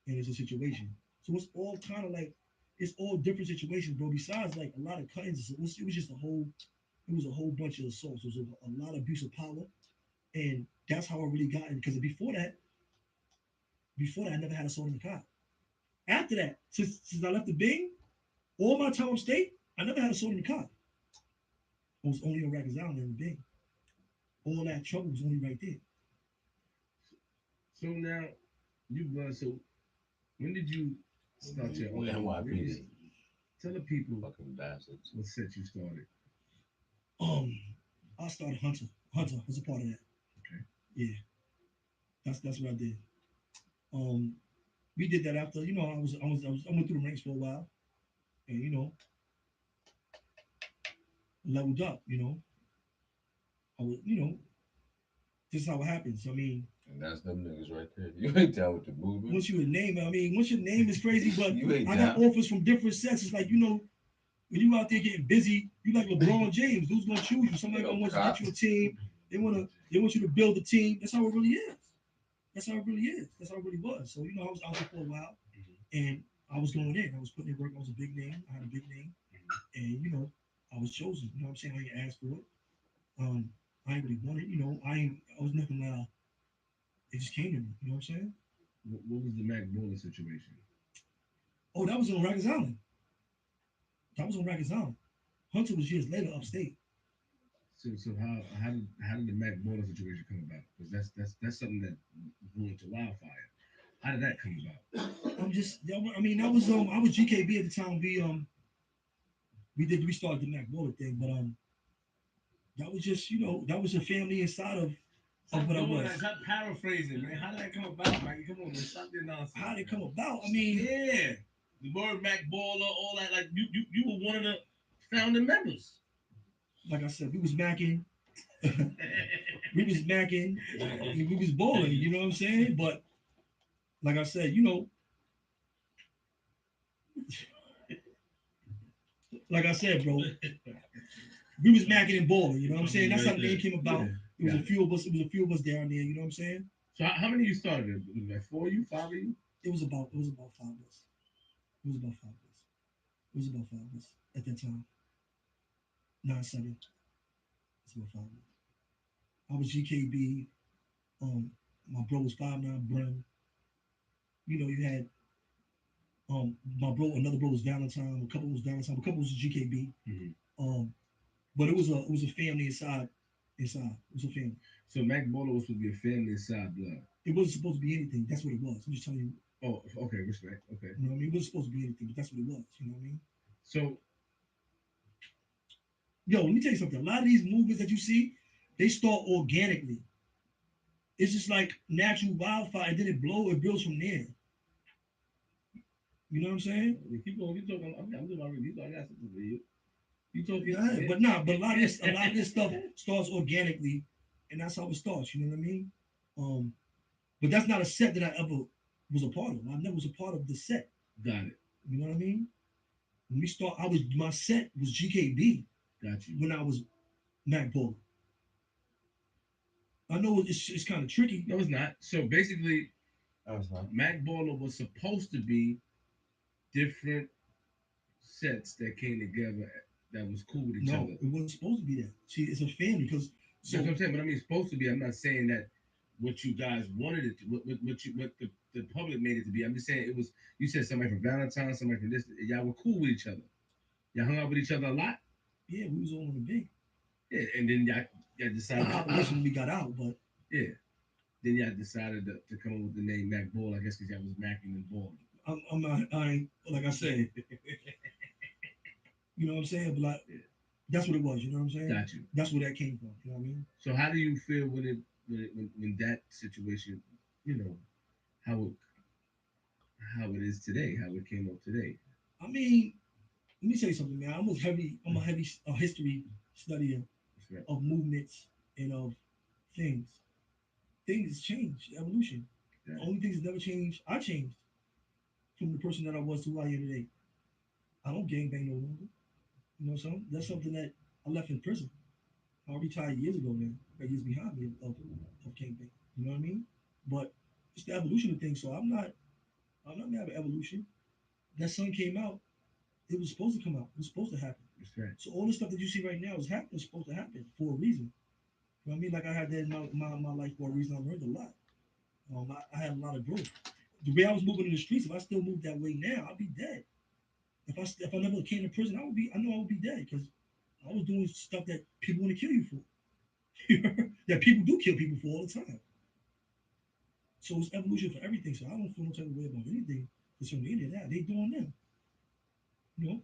and it's a situation. So it's all kind of like it's all different situations, bro. Besides like a lot of cuttings, it was just a whole it was a whole bunch of assaults. It was a lot of abuse of power, and that's how I really got in. Because before that, I never had a assault in the car. After that, since I left the Bing, all my time on state, I never had a assault in the car. I was only on Rikers Island and the Bing. All that trouble was only right there. So now so when did you start your own? NYPD. Tell the people Fucking bastards. what set you started. Um, I started Hunter. Hunter was a part of that. Okay. Yeah, that's what I did. Um, we did that after I went through the ranks for a while, and leveled up. I was this is how it happens. I mean, And that's them niggas right there. You ain't down with the movement. once you a name, I mean, once your name is crazy, but You ain't I got down. offers from different sets. It's like when you out there getting busy, you like LeBron James. Who's gonna choose you? Somebody gonna want to get you a team. They want you to build a team. That's how it really is. That's how it really is. That's how it really was. So I was out there for a while, and I was going in. I was putting in work. I was a big name. I had a big name, and I was chosen. You know what I'm saying? I ain't asked for it. I ain't really wanted. I was nothing. It just came to me. You know what I'm saying? What was the Mac Bowler situation? Oh, that was on Rikers Island. That was on Rikers Island. Hunter was years later upstate. So how did the Mac Bowler situation come about? Because that's something that grew into wildfire. How did that come about? I'm just. I mean, that was I was GKB at the time. We started the Mac Waller thing, but that was just that was a family inside of what I was. Stop paraphrasing, man. How did that come about, Mikey? Come on, man. Stop that nonsense. How did it come about? I mean, Yeah, the word Mac Baller, all that. Like you were one of the founding members. like I said, we was macking, we was macking, we was balling. You know what I'm saying? But like I said, like I said, bro, we was macking and balling. You know what I'm saying? That's how the name came about. It was a few of us. It was a few of us down there. You know what I'm saying? So how many of you started? It was like 4 of you, 5 of you? It was about 5 of us. It was about 5 of us. It was about 5 of us at that time. 9-7. It's about 5 of us. I was GKB. My bro was 5'9" Brim. You had my bro, another bro was Valentine. A couple was Valentine. A couple was GKB. Mm-hmm. But it was a family inside. Inside, it was a family. So Mac Baller was supposed to be a family inside blood. It wasn't supposed to be anything. That's what it was. I'm just telling you. Oh, okay, respect. Okay. You know what I mean? It wasn't supposed to be anything, but that's what it was. You know what I mean? So, yo, let me tell you something. A lot of these movements that you see, they start organically. It's just like natural wildfire, and then it builds from there. You know what I'm saying? keep going. You talking? I'm doing my review. I got something for you. You talking? Yeah, but a lot of this stuff starts organically, and that's how it starts. You know what I mean? But that's not a set that I ever was a part of. I never was a part of the set. Got it. You know what I mean? When we start, my set was GKB. Got you. When I was Mac Bowler. I know it's kind of tricky. No, it's not. So basically, No, it's not. Mac Baller was supposed to be different sets that came together that was cool with each No, other. it wasn't supposed to be that. See, it's a family because That's what so I'm saying. But I mean, it's supposed to be. I'm not saying that what you guys wanted it to, what the public made it to be. I'm just saying it was. You said somebody from Valentine, somebody from this. Y'all were cool with each other. Y'all hung out with each other a lot. yeah, we was all on the big. Yeah, and then y'all Not decided. operation when we got out, but Yeah, then y'all decided to come up with the name Mac Ball. I guess because y'all was macking and balling. I'm not. I ain't like I said. You know what I'm saying? But like, Yeah, that's what it was. You know what I'm saying? got you. That's where that came from. You know what I mean? So how do you feel when that situation, you know, how it how it is today, how it came up today? I mean, let me tell you something, man. I'm a heavy history studier That's right. of movements and of things. Things change, evolution. The Yeah. only things that never changed, I changed from the person that I was to who I am today. I don't gangbang no longer. You know what I'm saying? That's something that I left in prison. I retired years ago, man. Got years behind me of gangbang. You know what I mean? But it's the evolution of things. So I'm not mad at evolution. That sun came out. It was supposed to come out. It was supposed to happen. That's right. So all the stuff that you see right now is happening. It's supposed to happen for a reason. You know what I mean? Like I had that in my life for a reason. I learned a lot. I had a lot of growth. The way I was moving in the streets, if I still moved that way now, I'd be dead. If I never came to prison, I know I would be dead because I was doing stuff that people want to kill you for. That people do kill people for all the time. So it's evolution for everything. So I don't feel no type of way about anything concerning any of that. They doing them. You know,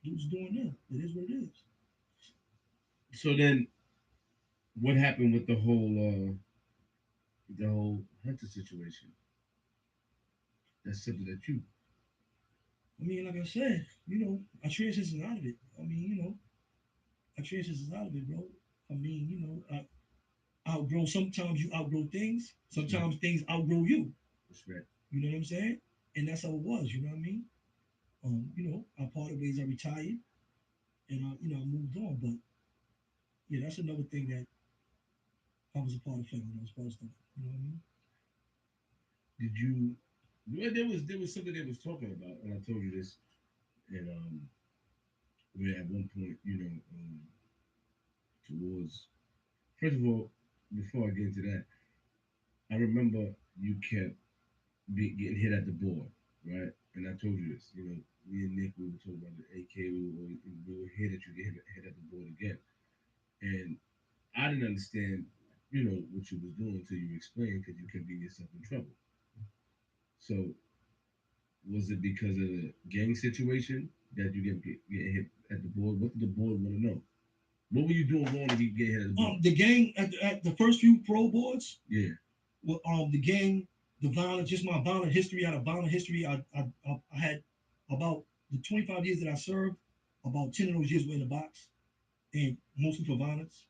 dudes doing them. It is what it is. So then, what happened with the whole Hunter situation? That's something that you. I mean, like I said, I transitioned out of it. I mean, I transitioned out of it, bro. I mean, I outgrow. Sometimes you outgrow things. Respect. Sometimes things outgrow you. Respect. You know what I'm saying? And that's how it was. You know what I mean? I parted ways. I retired, and I moved on. But yeah, that's another thing that I was a part of. Family. I was part of stuff. You know what I mean? Did you? Well, there was something they was talking about, and I told you this, and where at one point, towards first of all, before I get into that, I remember you kept getting hit at the board, right? And I told you this, me and Nick, we were talking about the AK, we were here that you get hit at the board again, and I didn't understand, what you was doing until you explained because you kept getting yourself in trouble. So was it because of the gang situation that you get hit at the board? What did the board want to know? What were you doing wrong to get hit at the board? The gang at the first few pro boards, Yeah, well, the gang, the violence, just my violent history. I had a violent history. I had about the 25 years that I served. About 10 of those years were in the box, and mostly for violence.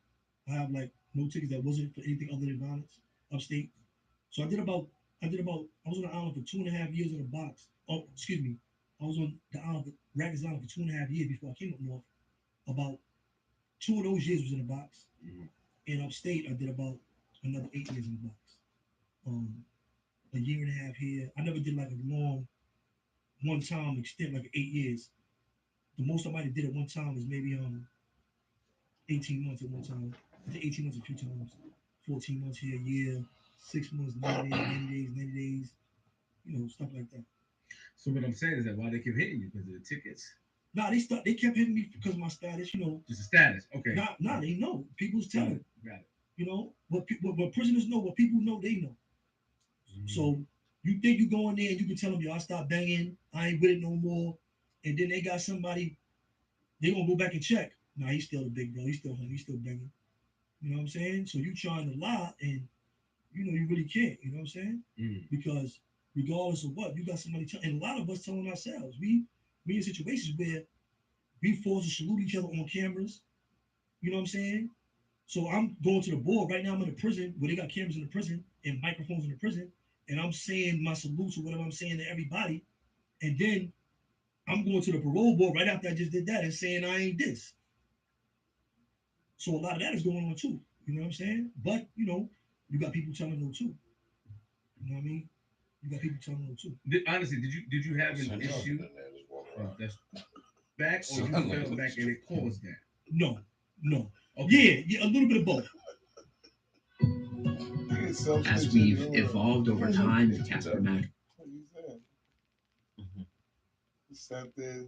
I have like no tickets that wasn't for anything other than violence upstate. So I was on the island for 2.5 years in the box. Oh, excuse me. I was on the island, Rikers Island for 2.5 years before I came up north. About two of those years was in the box. mm-hmm. And upstate, I did about another 8 years in the box. Um, a year and a half here. I never did like a long one time extent like 8 years. The most I might have did at one time was maybe 18 months at one time. I did 18 months a few times. 14 months here, a year, 6 months, 90 days, 90 days, 90 days, stuff like that. So what I'm saying is that why they kept hitting you because of the tickets, Nah, they kept hitting me because of my status, just the status. Okay, Nah, they know. People's got it, telling. got it. What prisoners know, what people know, they know. Mm-hmm. So you think you go in there and you can tell them, yo, I stopped banging, I ain't with it no more, and then they got somebody, they gonna go back and check. Nah, he's still a big bro, he's still home, he's still banging. You know what I'm saying? So you trying to lie and you really can't, you know what I'm saying? Mm-hmm. Because regardless of what, you got somebody telling, and a lot of us telling ourselves, we in situations where we forced to salute each other on cameras, you know what I'm saying? So I'm going to the board right now. I'm in a prison where they got cameras in the prison and microphones in the prison, and I'm saying my salutes or whatever I'm saying to everybody, and then I'm going to the parole board right after I just did that and saying I ain't this. So a lot of that is going on too. You know what I'm saying? But you got people telling no too. You know what I mean? You got people telling no too. Honestly, did you have an Son, y'all issue? get in there, just walk Oh, around. that's back, or you fell back and it caused that? No, no. Okay. Yeah, a little bit of both. As we've evolved over time, the Casper Mac. What you saying? He sat there,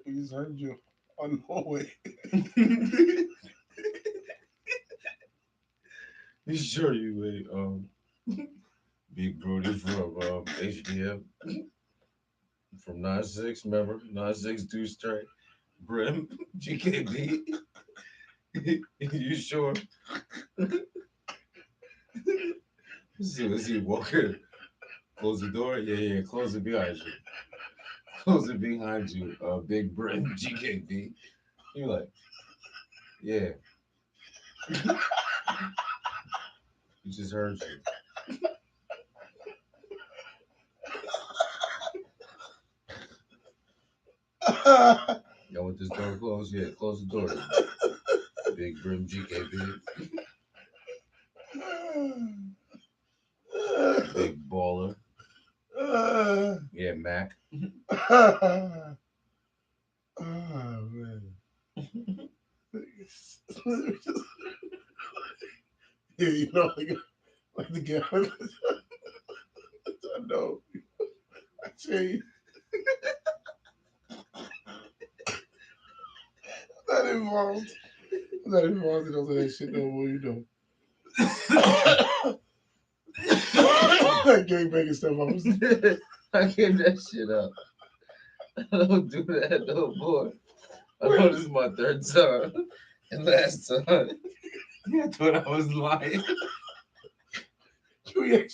he just heard you on the hallway. You sure you Big Brody from HDM from 9-6, remember? 9-6 2 straight. Brim, GKB. You sure? So is he walking? Close the door? Yeah, close it behind you. Close it behind you. Big Brim, GKB. You're like, yeah. He just heard you. Y'all want this door closed? Yeah, close the door. Big Brim GKB. Big baller. Yeah, Mac. Oh man. Yeah, you know, like the guy. I know. I tell you. Not involved. Not involved in all of that shit no more, you know. That gangbanging stuff. I gave that shit up. I don't do that no more. I know this is my third time. And last time. I thought I was lying. You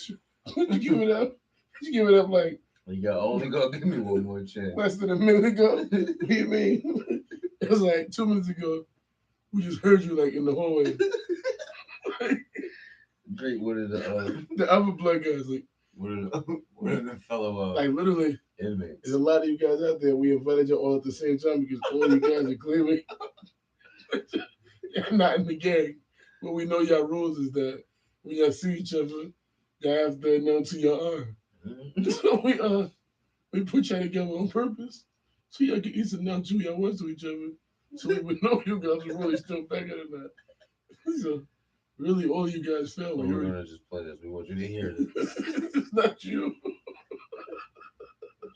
give it up. You give it up like You only gonna give me one more chance. less than a minute ago. What do you mean? It was like 2 minutes ago. We just heard you like in the hallway. Great, what are The other blood guys like what are the fellow like literally inmates? there's a lot of you guys out there. We invited you all at the same time because all you guys are clearly you're not in the gang. But we know your rules is that when y'all see each other, y'all have to announce who y'all are. So we put y'all together on purpose. So y'all can each announce who y'all was to each other. So we would know you guys were really still back at it or not. So really all you guys fell. So we're gonna just play this. We want you to hear this. It's not you.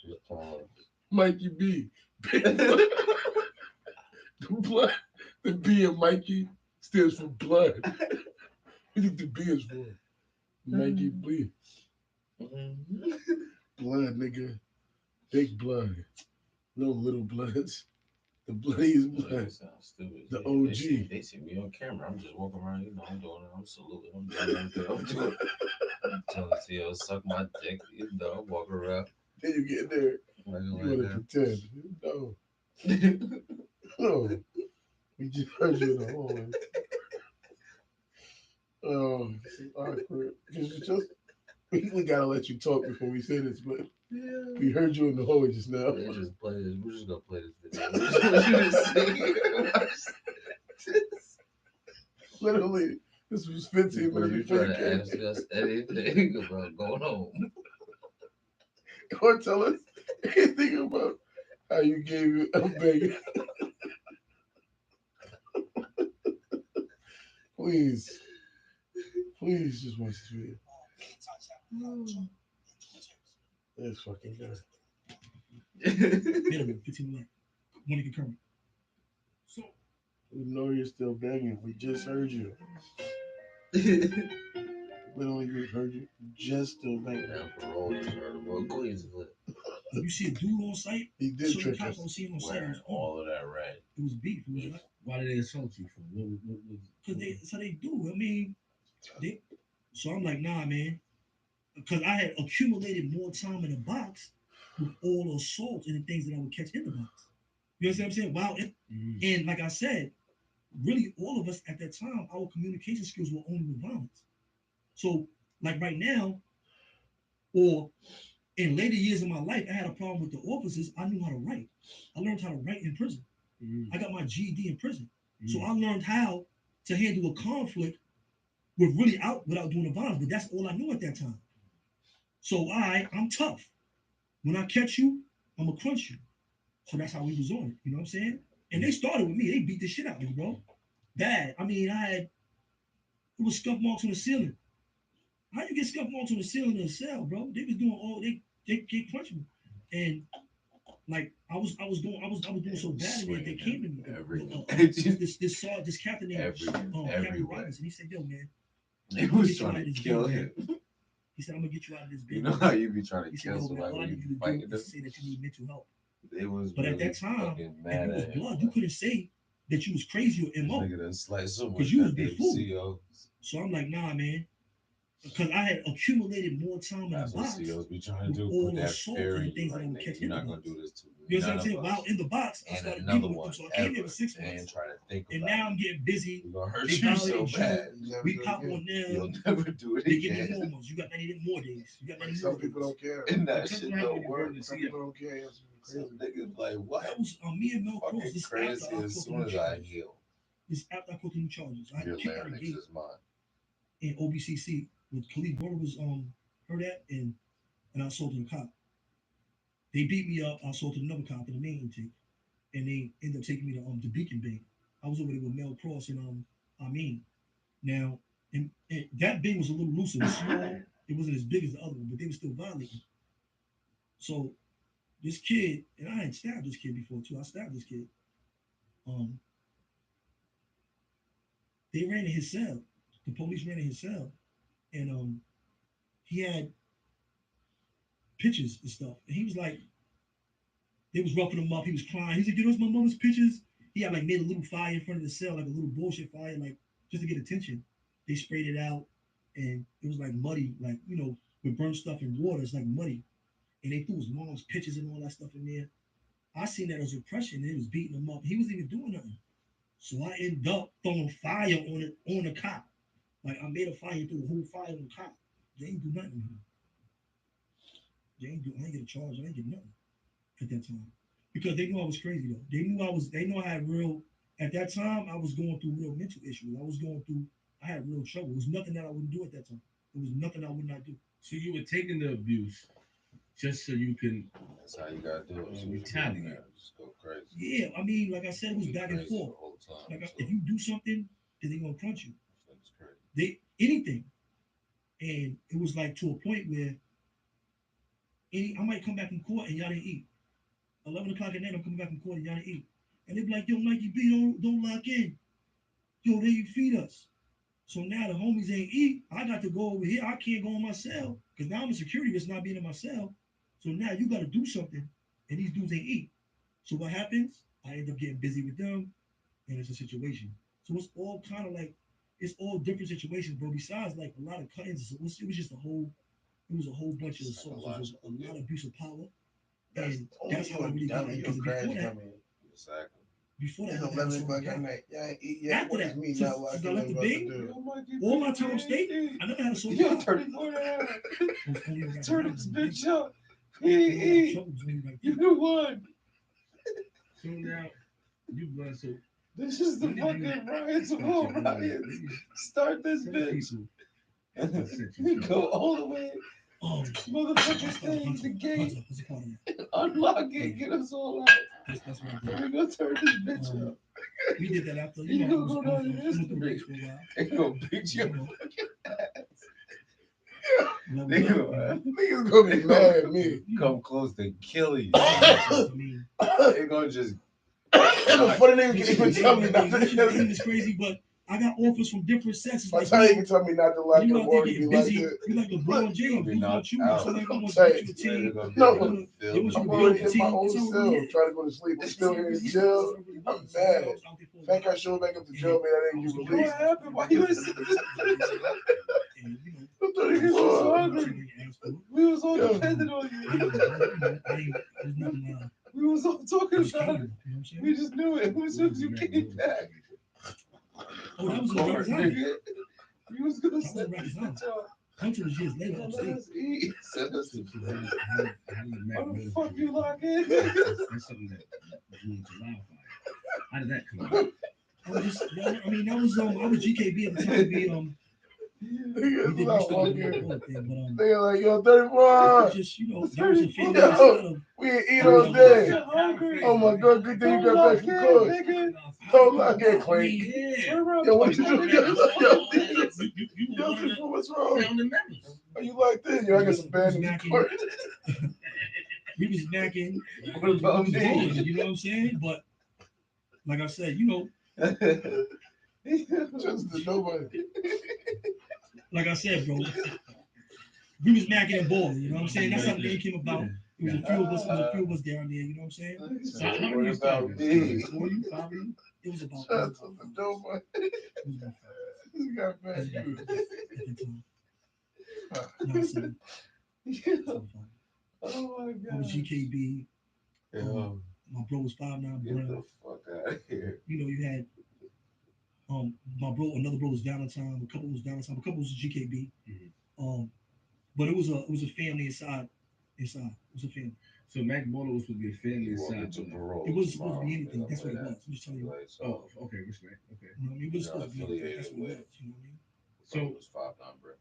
Just pause. Mikey B. The blood, the B in Mikey stands for blood. What do you think the B is for? Mikey B. Blood, nigga. Big blood. No little bloods. The bloodiest blood. Sounds stupid. The OG. They see me on camera. I'm just walking around, you know, I'm doing it. I'm saluting. I'm doing everything. I'm doing. I'm telling CEO, suck my dick. You know, walk around. Then you get there. Like You want to that. pretend. No. No. We just heard you in the hallway. Oh, this is awkward. We gotta let you talk before we say this, but we heard you in the hallway just now. They just play this. We're just gonna play this video. We just want you to see. Literally, this was 15 Before minutes you before try you to ask came. us anything about going home. Or tell us anything about how you gave it a bang. Please. Please just watch this video. This fucking guy. Minimum 15 minutes. Want to concur. So We know you're still banging. We just heard you. Literally, we heard you. Just still banging. Now parole just heard about Queens lit. if you see a dude on site, He did certain trick cops us. don't see him on site. Wearing all of that red. It was beef. It was like, Why did they assault you for? What was? because that's how they do. I mean, so I'm like, nah, man, because I had accumulated more time in the box with all the assaults and the things that I would catch in the box. You understand what I'm saying? Wow, and like I said, really, all of us at that time, our communication skills were only with violence. So, like right now, or in later years of my life, I had a problem with the officers. I knew how to write. I learned how to write in prison. I got my GED in prison. So I learned how to handle a conflict with really out without doing the violence. But that's all I knew at that time. So I'm tough. When I catch you, I'm gonna crunch you. So that's how we was on it. You know what I'm saying? And they started with me. They beat the shit out of me, bro. Bad. I mean, it was scuff marks on the ceiling. How you get scuff marks on the ceiling of a cell, bro? They was doing all they punched me, and like I was doing so bad in there. They came to me. This captain named Captain Robinson. He said, "Yo, man, He was trying to kill him. He said, I'm gonna get you out of this You business. know how you be trying to He said, kill "Yo, man, somebody all I when you need be you to fighting do them? is say that you need mental help." They was But really at that time, fucking if mad you was at him. blood, you couldn't say that you was crazy or This MO. nigga done sliced so much Because you was goddamn being fooled. COs. So I'm like, nah, man. Because I had accumulated more time in the That's what box COs be trying to with do. all Put the that assault fear and in the you. things that Like, I would nigga, catch you're in the not gonna box. do this to You know what none I'm of saying? us. While in the box, I And started another dealing with them. one So I came there ever. for 6 And months. try to think And about now I'm getting busy. We're gonna hurt They you so violated bad. We pop on You'll them. never do it They give me again. more months. You got 90 more days. You got 90 Some more days. people don't care. And that That's shit what happened don't when you work. burn the Some CO. people don't care. It's Some crazy. niggas like, what? That was me and Mel Cross. Fucking This crazy after I as caught the soon new as I charges. heal. This after I caught the new charges. I Your kicked out a larynx gate is mine. in OBCC with Khalid Brother was heard at and I assaulted a cop. They beat me up. I assaulted another cop in the main intake, and they ended up taking me to Beacon Bay. I was over there with Mel Cross and Amin. Now, and that Bay was a little looser. It was small. It wasn't as big as the other one, but they were still violating. So this kid, and I had stabbed this kid before too. I stabbed this kid. Um, they ran in his cell. The police ran in his cell, and he had pictures and stuff. And he was like, they was roughing him up. He was crying. He's like, you know, it's my mother's pictures. He had like made a little fire in front of the cell, like a little bullshit fire, like just to get attention. They sprayed it out, and it was like muddy, like with burnt stuff in water. It's like muddy, and they threw his mom's pictures and all that stuff in there. I seen that as oppression. They was beating him up. He wasn't even doing nothing. So I ended up throwing fire on the cop. Like I made a fire and threw the whole fire on the cop. They ain't do nothing. I ain't get a charge. I ain't get nothing at that time because they knew I was crazy though. They knew I had real. At that time, I was going through real mental issues. I had real trouble. It was nothing that I wouldn't do at that time. It was nothing I would not do. So you were taking the abuse just so you can That's how you gotta do it. So retaliate. just go crazy. Yeah, I mean, like I said, it was Be back and crazy forth. the whole time. Like So if you do something, then they gonna crunch you. that's crazy. Anything, and it was like to a point where I might come back in court and y'all didn't eat. 11 o'clock at night, I'm coming back in court and y'all didn't eat. And they be like, yo, Mikey B, don't lock in. Yo, they ain't feed us. So now the homies ain't eat. I got to go over here. I can't go in my cell because now I'm a security risk not being in my cell. So now you got to do something, and these dudes ain't eat. So what happens? I end up getting busy with them, and it's a situation. So it's all kind of like it's all different situations, bro. Besides like a lot of cut-ins, so it was just it was a whole bunch of assaults. It was a lot of abuse of power, and that's how I really got it. Because before that, Exactly. before that, It's I never 11 saw o'clock my at life. night. Y'all ain't eat yet. After What is that, me since not watching I left them the about to Bing, do? all my time state, I never had a soul. Yo, 34 and a half. Turn Turn this bitch up. He, You the one. So now you blood. So This is the when did you fucking riots of start all your own- riots. maybe Start this tell bitch. people And what set then you go all the way. Motherfucking thing, the gate. Unlock it. Get us all out. That's what I And did. we gonna turn this bitch up. We did that after, You I gonna was go down in going through history. race for a while. They gonna beat your You know, fucking ass. leveled They up, gonna Niggas gonna be mad at me. come close to kill you. I mean, They gonna just. And the funny nigga can even tell me not to This kill is me. crazy, but I got offers from different sets. By Like, the time you can tell me not to lock you him, out there already be getting like busy. that. You like LeBron James, be who's gonna knocked choose you. out. Somebody gonna want Hey, to get you a team. No, They want Feel you me. to I'm build already a in my team. own That's how it cell, really is. trying to go to sleep. I'm still here in jail. I'm mad. Thank I showed back up to jail, man. I didn't get What released. happened? Why you was? I'm 34. We was all Yeah. dependent on you. We was all talking about it. We just knew it. As soon as you came back. Oh, that was in Court, Rikers Island. nigga. You was gonna That was set in this Rikers Island. bitch up. Hunter was years later Let upstate. us eat. Send us to how do you How make the fuck you lock in? That's something that you want to allow. How did that come about? I was just, I mean, that was I was GKB at the time. Niggas We not started doing walking. the bullet thing, but They like, yo, it 34. was just that was a family Yo, inside of we ain't eat of all whatever was day. happening. Oh my god, good thing you got back from court. Don't lock it, Quake. Yeah. Yo, what you do? Yo, You yo, were one of the what's wrong? founding members. Are you like this? Yo, I got some bad in court. We was macking. What about We was me? balling, you know what I'm saying? But like I said, Just to nobody. like I said, bro, we was macking and balling, you know what I'm saying? That's how the game came about. It was a few of us, down there, you know what I'm saying? So how many you About started? me. 4 you, 5 of you? It was about Shout out to nobody. it was about This got bad at news. the time. Not seven. Oh my I god. was GKB. Yo, My bro was 5'9" get the Brown. fuck out of here. You had another bro was Valentine, a couple was Valentine, a couple was GKB. But it was a family inside. It was a family. So Mac Bowler was supposed to be a family You walk inside. into parole It wasn't tomorrow, supposed to be anything. nigga, That's what it like was. I'm just telling you. that. Like, Oh, so, okay, respect. Okay. You know what I mean? It wasn't You're supposed to be anything. That's affiliated what it with- was. You know what I mean? So it was 5'9", bro.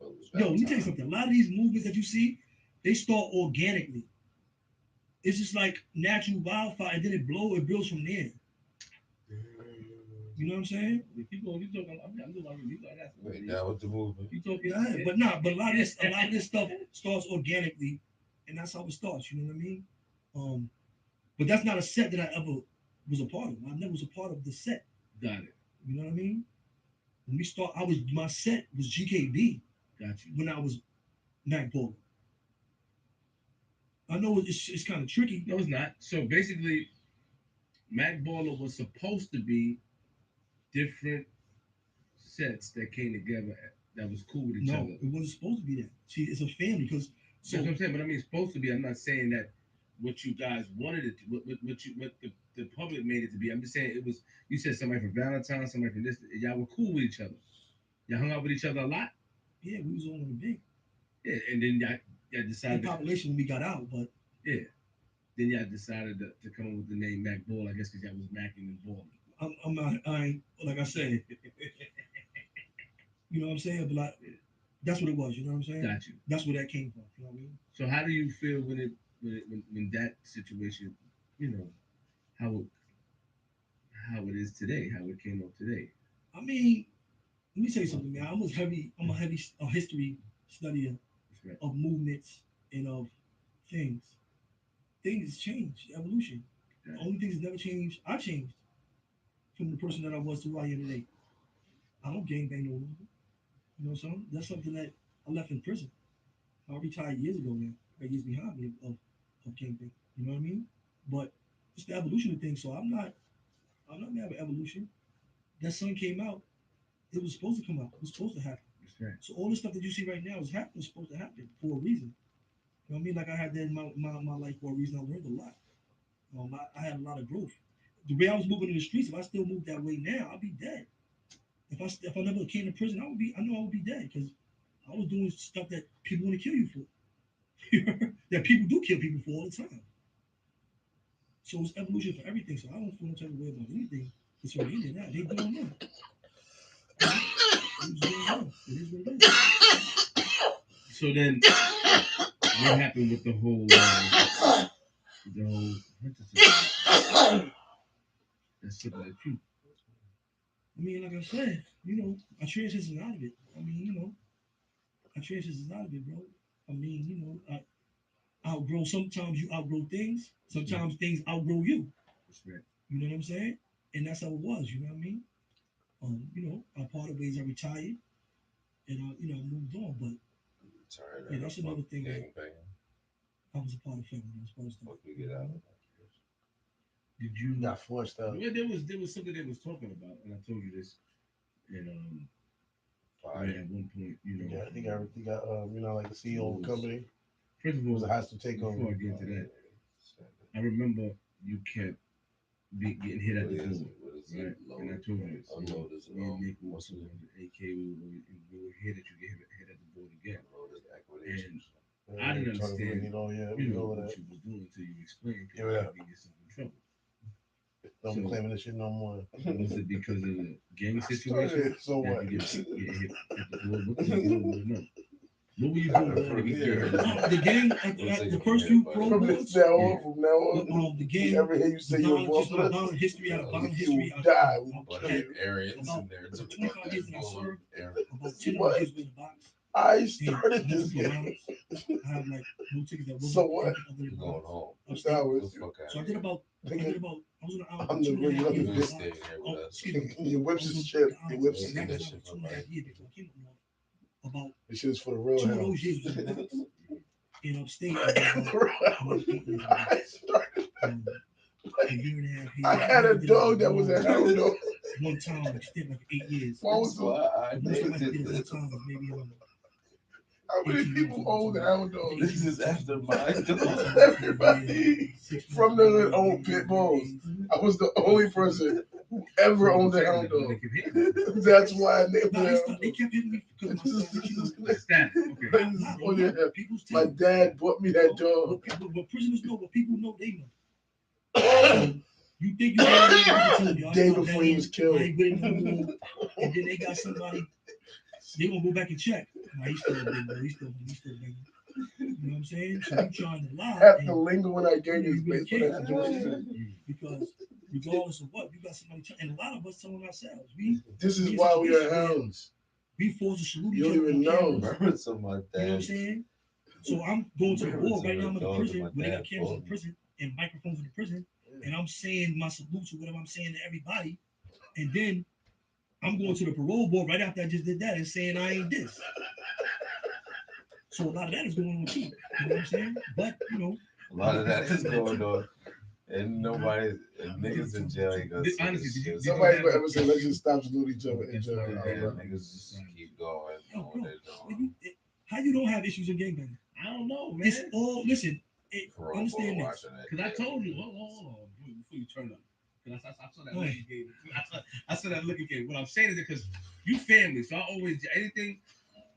But it was Yo, let me tell you Valentine. something. A lot of these movements that you see, they start organically. It's just like natural wildfire, and then it builds from there. You know what I'm saying? keep going. You talking? I'm just like you got that. Wait, that was the movement. You talking? Yeah, but a lot of this stuff starts organically, and that's how it starts. You know what I mean? But that's not a set that I ever was a part of. I never was a part of the set. Got it. You know what I mean? When we start, my set was GKB. Got you. When I was Mac Bowler. I know it's kind of tricky. No, it's not. So basically, Mac Baller was supposed to be different sets that came together that was cool with each No, other. it wasn't supposed to be that. See, it's a family because That's what I'm saying. But I mean, it's supposed to be. I'm not saying that what you guys wanted it to, what the public made it to be. I'm just saying it was. You said somebody from Valentine, somebody from this. Y'all were cool with each other. Y'all hung out with each other a lot. yeah, we was all in the big. Yeah, and then y'all The decided. population when we got out, but Yeah. Then y'all decided to come up with the name Mac Ball, I guess, because y'all was macking and balling. I'm not. I ain't like I said. You know what I'm saying? But like, that's what it was. You know what I'm saying? Got you. That's where that came from. You know what I mean? So how do you feel when that situation, you know, how it is today, how it came up today? I mean, let me tell you something, man. I'm a heavy history studier Right. of movements and of things. Things change, evolution. The only things that never changed, I changed from the person that I was to who I am today. I don't gangbang no longer. You know what I'm saying? That's something that I left in prison. I retired years ago now. Like years behind me of gangbang. You know what I mean? But it's the evolution of things. So I'm not mad at evolution. That sun came out. It was supposed to come out. It was supposed to happen. Right. So all the stuff that you see right now is happening. It's supposed to happen for a reason. You know what I mean? Like I had that in my life for a reason. I learned a lot. I had a lot of growth. The way I was moving in the streets, if I still moved that way now, I'd be dead. If I never came to prison, I know I would be dead because I was doing stuff that people want to kill you for. That people do kill people for all the time. So it's evolution for everything. So I don't feel no type of way about anything concerning any of that. They doing them. It is what it is. So then, what happened with the whole that's something that you. I mean, like I said, I transitioned out of it. I mean, I transitioned out of it, bro. I mean, I outgrow. Sometimes you outgrow things. Sometimes things outgrow you. Respect. You know what I'm saying? And that's how it was. You know what I mean? I parted ways. I retired, and I moved on. But yeah, that's another thing that I was a part of family. I was supposed to. Fuck you get out of that. Did you? Got forced out. Well, there was something they was talking about, and I told you this. And at one point, Yeah, he got like the CEO of the company. First of It all, was a hostile takeover. before I get into that, I remember you kept getting hit at the door, right? And I told you this. Me and Nick was on the AK. We were here that you get hit at the board again. And I didn't understand, what you was doing until you explained because you could get yourself in trouble. I'm So- claiming this shit no more. Was it because of the gang I situation? started, so that what? you get hit? What was going on? No. What were you doing wrong to get hit? The gang at the first few pro From boards. this now on, from now on, The we gang. ever hear you say you're Just my involved violent history. Out of violent you history. will die. We will Bunch kill of you. Aryans About in there. the 25 years that I served, about 10 of What? those years were in the box. I And started this multiple game. rounds. I have like no tickets that wasn't So what? other than You the going box. home? Upstate. That was So I did about. I was in the hour I'm the 2.5 original years in the staying box. here with us. Excuse me. your whips is shit. Your whips is That that was shit for 2.5 life. years before I came up north. About This shit's for the real 2 of hell. those years was in the box. In upstate, For the real hell. about 8 years in the box. I started. A year and a half here. I had a dog that was a hound dog. One time, which did like 8 years. What was That's why I The most I named did at one it. time was maybe How many 18 people months own the hound ago. dogs? This is after my dog. Everybody from the hood owned pit bulls. I was the only person who ever owned a hound dog. That's why I named No, it. they kept hitting me because my Status. Okay. Oh, yeah. People's My tell. dad bought me that dog. What prisoners know, what people know, they know. So you think you know people telling you, Day before he was killed. I ain't with it no more. And then they got somebody, they gonna go back and check. Nah, he's still big, bro. He's still big. You know what I'm saying? So you trying to lie. Half the lingo when I gave you is really based on can't. that situation. Because regardless of what, you got somebody and a lot of us telling ourselves, we This is in why we are situations where hounds. we forced to salute You each don't other even on know. cameras. Remember some of my You know what I'm dad. saying? So I'm going to the Remember war right now. I'm in the some of the prison dogs where they my got dad cameras in bought the me. prison and microphones in the prison, and I'm saying my salutes or whatever I'm saying to everybody, and then I'm going to the parole board right after I just did that and saying I ain't this. So a lot of that is going on too. You know what I'm saying? But you know, A lot of that is going on. And nobody, and niggas in jail ain't gonna see Honestly, this did you- shit. did you Somebody's have gonna a- ever say, let's just stop saluting each other in That's jail. why I Yeah, don't know. niggas just keep going yo, on what bro, they're doing. how you don't have issues in gangbanging? I don't know, man. It's all listen. Parole Understand board this. watching that. Because I shit. told you, hold on, before you turn up. Because I saw that Go look ahead. you gave. I saw that look you gave. What I'm saying is because you family, so I always anything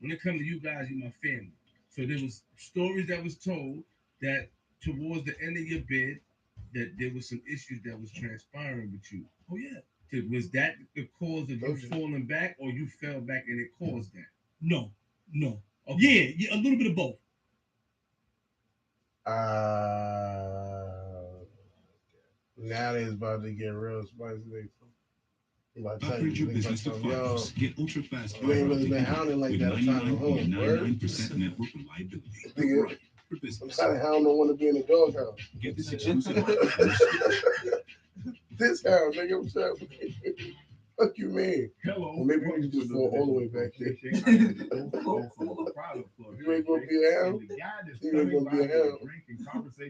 when it comes to you guys, you my family. So there was stories that was told that towards the end of your bid, that there was some issues that was transpiring with you. Oh yeah. So was that the cause of you Okay. falling back, or you fell back and it caused that? No. Okay. Yeah, a little bit of both. Now it's about to get real spicy. I'm about to tell Upgrade you, your niggas business to like, yo, Fios. Get ultra fast you ain't really been internet hounding like with that. I'm trying to home. Word? 99.9% network reliability. Nigga, Right for I'm business. trying to hound don't want to be in the doghouse. Get this exclusive offer. This hound, nigga, I'm saying. Fuck you, mean? Hello. Well, maybe we can just fall all the way back here. You ain't gonna be a hound, you ain't gonna be a hound.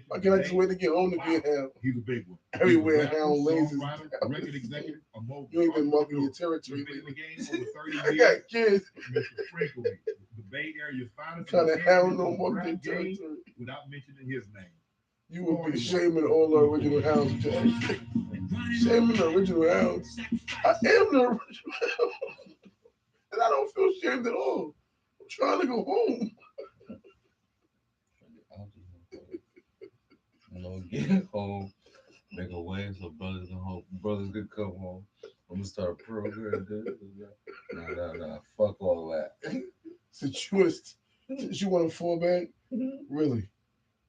Why can't I just wait to get home to be a hound? He's a big one. Everywhere He's a hound rapper, lays is songwriter, record executive, a mogul. You ain't been marking your He's territory been in the lately. game over 30 I years. got kids. Mr. Sprinkle, the Bay Area's finest Trying to hound no champion more rap big game territory. without mentioning his name. You would be shaming all the original hounds, Jack. Shaming the original hounds. I am the original hound. And I don't feel shamed at all. I'm trying to go home. You know, get home, make a way so brothers can home. Brothers can come home. I'm gonna start a program. Nah. Fuck all that. Since you want to fall back, really,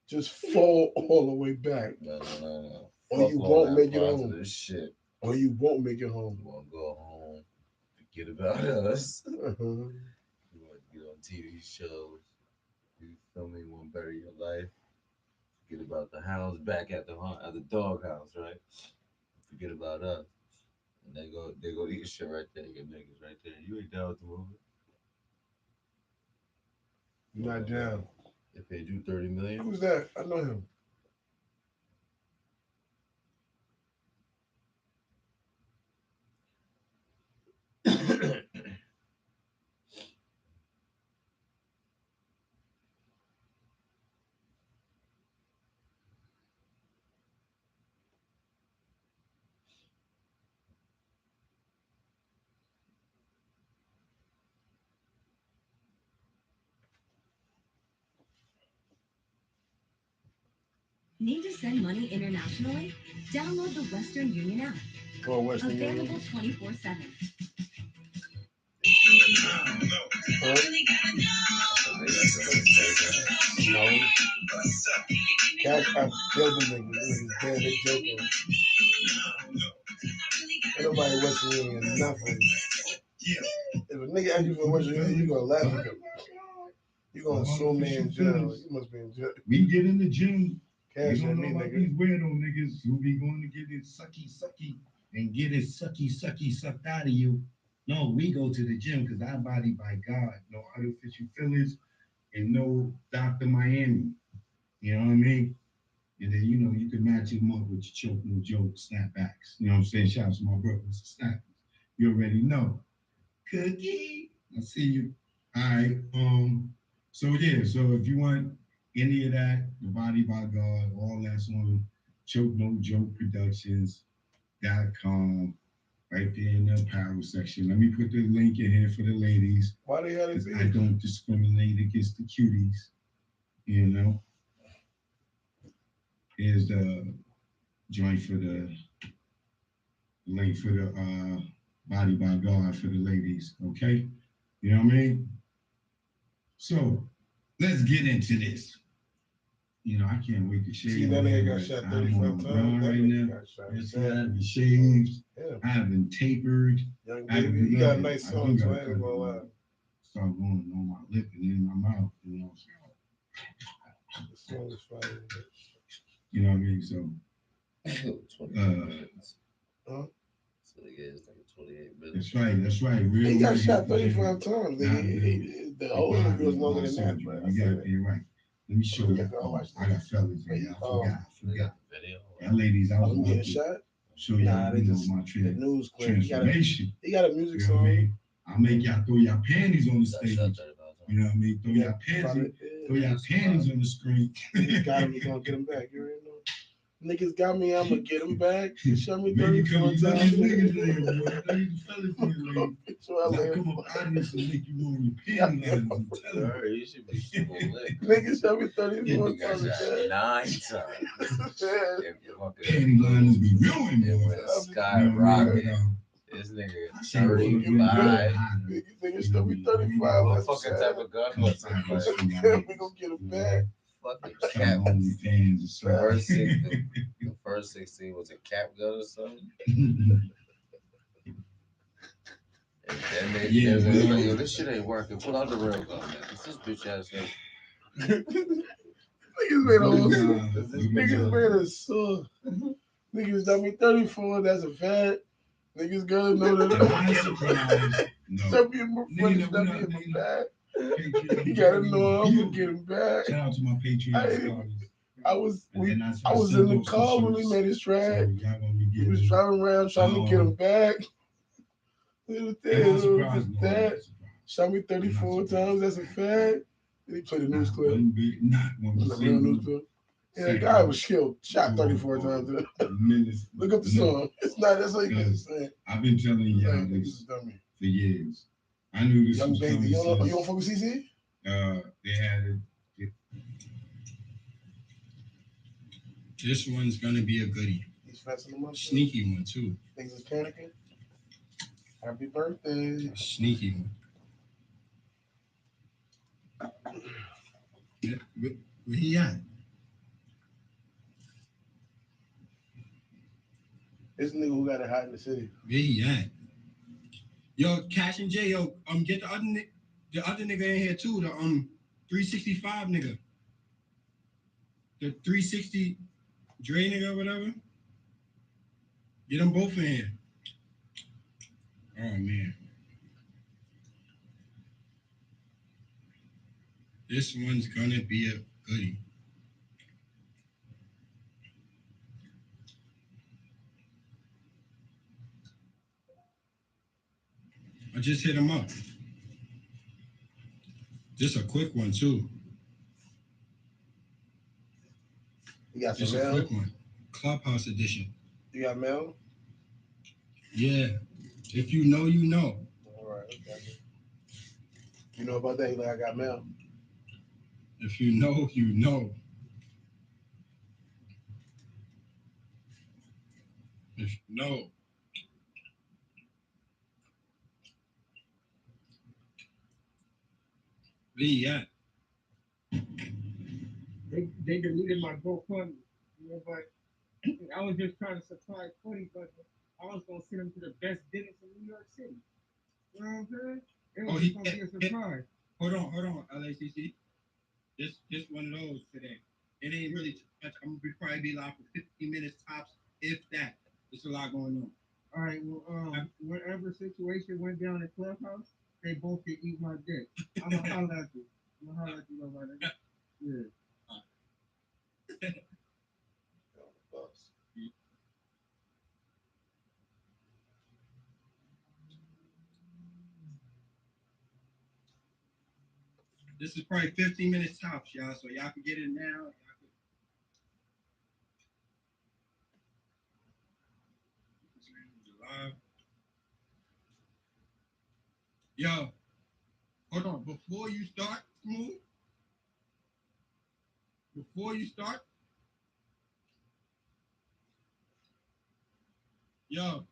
just fall all the way back. No. Or Fuck you all won't that make it positive home. shit. Or you won't make it home. You wanna go home, forget about us. Uh-huh. You wanna get on TV shows. You feel me? You wanna bury your life. Forget about the hounds back at the dog house, right? Forget about us. And they go eat shit right there. Your niggas right there. You ain't down with the movement. Not down. They paid you $30 million. Who's that? I know him. Need to send money internationally? Download the Western Union app. Oh, Western Available Union. 24/7. No. Cash App killed them niggas. Damn, they joking. Ain't nobody Western Union nothing. If a nigga ask you for Western Union, you gonna laugh at them. You gonna assume they in jail. You must be in jail. We get in the gym. Cash You at don't me, know about nigga. these weirdo niggas who be going to get it sucky and get it sucky sucked out of you. No, we go to the gym because our body by God, no artificial fillers and no Dr. Miami. You know what I mean? And then you can match them up with your choke, no joke, snapbacks. You know what I'm saying? Shout out to my brother, Mr. Snap. You already know. Cookie. I see you. All right. So if you want any of that, the body by God, all that's on choke no joke productions.com, right there in the apparel section. Let me put the link in here for the ladies. Why they gotta be? I don't discriminate against the cuties. Here's the joint for the link for the body by God for the ladies. Okay? You know what I mean? So let's get into this. I can't wait to shave. See, that nigga got shot 35 times. That right nigga now. got shot. Yes, I haven't shaved. Yeah. I haven't tapered. Young I haven't baby, you got a nothing. nice I song, do so gotta I ain't gonna lie. Start going on my lip and in my mouth. The song is fire. You know what I mean? So, 28 minutes. Huh? So they get like 28 minutes. that's right. Real He got nigga, shot yeah. 35 times. Nah, The whole interview was longer than that, but I You said got it. it right. Let me show you. I I got fellas here. I forgot. Video. That ladies, I was I'm about getting to shot. show y'all, Nah, they just my the news clip. transformation. He got a music You know what I song. mean? I'll make y'all throw y'all panties on the stage. You know what I mean? Throw y'all panties on the screen. Niggas got him, we gonna get him back. You already know. Niggas got me, I'ma get him back. Show me 34 times. Look at these niggas there, boy. Look at these fellas here, lady. So Y'all come up out of this and make you roll your panty lines. I'm telling you. You should be super lit. Niggas show me 34 You got times. shot 9 times. Panty liners be ruined, It boy. went skyrocket. This nigga 35. Niggas show me 35. What fucking type of gun was it? We gonna get him back. Fucking cap. The first 16 was a cap gun or something. And then they was like, yo, this shit ain't working. Pull out the real gun, man. This bitch ass nigga. Niggas made a whole niggas made a song. Niggas got me 34, that's a fact. Niggas gotta know that. Stop being more funny, stop being my back. You gotta know I'm gonna get him back. Shout out to my Patreon. I was in the car when we made his track. He was driving around trying to get him back. That shot me 34 times. That's a fact. Then he played the news clip. The real news clip. Yeah, the guy was killed. Shot 34 times. Look up the song. It's not. That's what he's saying. I've been telling y'all this for years. I knew this Young was baby. coming. You don't fuck with CC? They had it. This one's gonna be a goodie. He's fessing them up. Sneaky one too. Niggas is panicking. Happy birthday. Sneaky one. Yeah, where he at? This nigga who got it hot in the city. Where he at? Yo, Cash and J, get the other nigga in here too. The 365 nigga. The 360 Dre nigga or whatever. Get them both in here. Oh man. This one's gonna be a goodie. I just hit him up. Just a quick one too. You got some just mail? A quick one. Clubhouse edition. You got mail? Yeah. If you know, you know. All right, okay. You know about that? You like, I got mail. If you know, you know. No. Yeah. They deleted my GoFundMe, you know, but I was just trying to surprise Cody, but I was gonna send him to the best dentist in New York City. You know what I'm saying? It was just gonna be a surprise. Hold on, LACC. Just one of those today. It ain't really too much. I'm gonna probably be live for 15 minutes tops, if that. There's a lot going on. All right, well, whatever situation went down in Clubhouse, they both can eat my dick. I'm gonna holler at you. I'm gonna holler at you, nobody. Yeah. This is probably 15 minutes tops, y'all. So y'all can get it now. Live. Yo, hold on. Before you start, Smooth. Before you start, yo.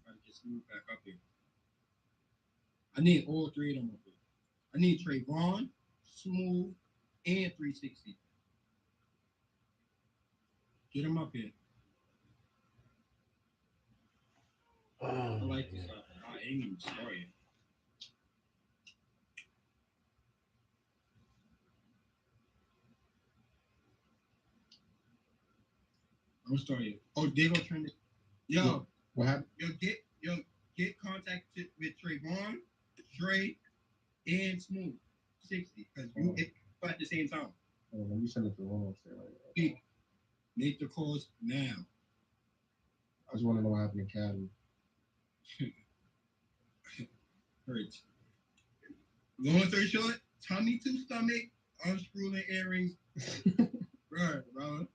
Try to get Smooth back up here. I need all three of them up here. I need Trayvon, Smooth, and 360. Get them up here. I like this. I ain't even started. I'm gonna start it. Oh, they gonna turn it. Yo, What happened? Get contacted with Trayvon, Dre, and Smooth 60. Because you it at the same time. Oh, let me send it to Ron. Make the calls now. I just want to know what happened in Cali. Hurts. Long story short, tummy to stomach, unscrewing earrings. Right, bro.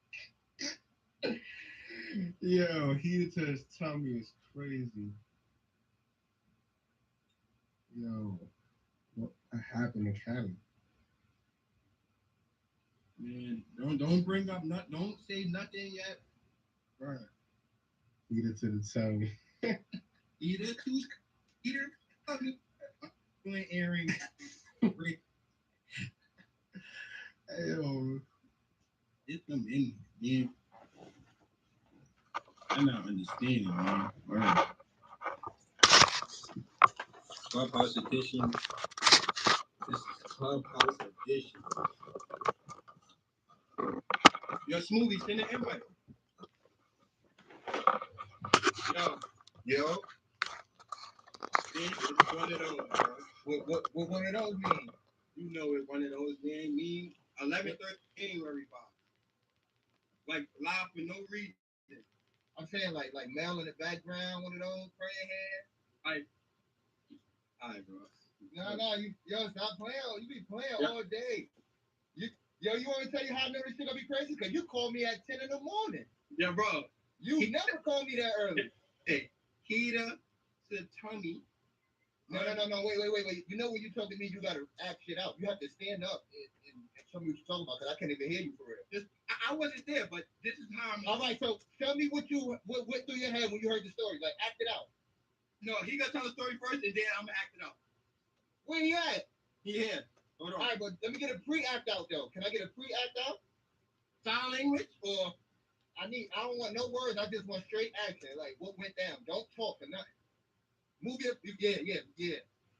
Yo, heated to his tummy is crazy. Yo, what happened in Cali? Man, don't bring up don't say nothing yet. Right. Heated to the tummy. Either tummy, unscrewing earrings. Break. Yo, Get them in, man. I'm not understanding, man. Right. Clubhouse edition. This is Clubhouse edition. Yo, Smoothie, send an invite. Yo. See, it's one of those, bro. What one of those mean? You know what one of those mean 11:30 January 5. Like live for no reason. I'm saying like Mel in the background, one of those prayer hands. Like, alright, bro. No, yo, stop playing. You be playing all day. You want me to tell you how I know this shit gonna be crazy? Because you called me at 10 in the morning. Yeah, bro. You never called me that early. Hey, Keita to Tommy. No. Wait. You know when you talk to me, you gotta act shit out. You have to stand up and show me what you're talking about, because I can't even hear you for real. I wasn't there, but this is how I'm. All right, so tell me what went through your head when you heard the story. Like, act it out. No, he gonna tell the story first, and then I'm gonna act it out. Where he at? He here. Hold on. All right, but let me get a pre-act out though. Can I get a pre-act out? Sign language, or I don't want no words. I just want straight action. Like, what went down? Don't talk or nothing. Move your yeah.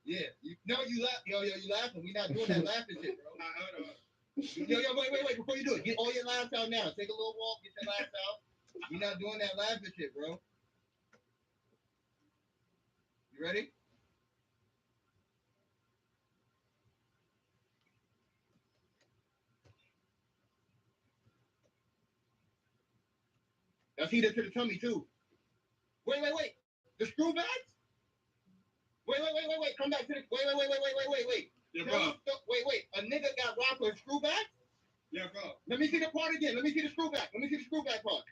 You laugh, you laughing. We not doing that laughing shit, bro. Hold on. Yo, wait. Before you do it, get all your laughs out now. Take a little walk, get your laughs out. We not doing that laughing shit, bro. You ready? That's heated to the tummy too. Wait. The screw bags? Wait. Come back to the. Wait. Yeah, bro. Wait. A nigga got robbed with a screw back? Yeah, bro. Let me see the part again. Let me see the screw back. Part.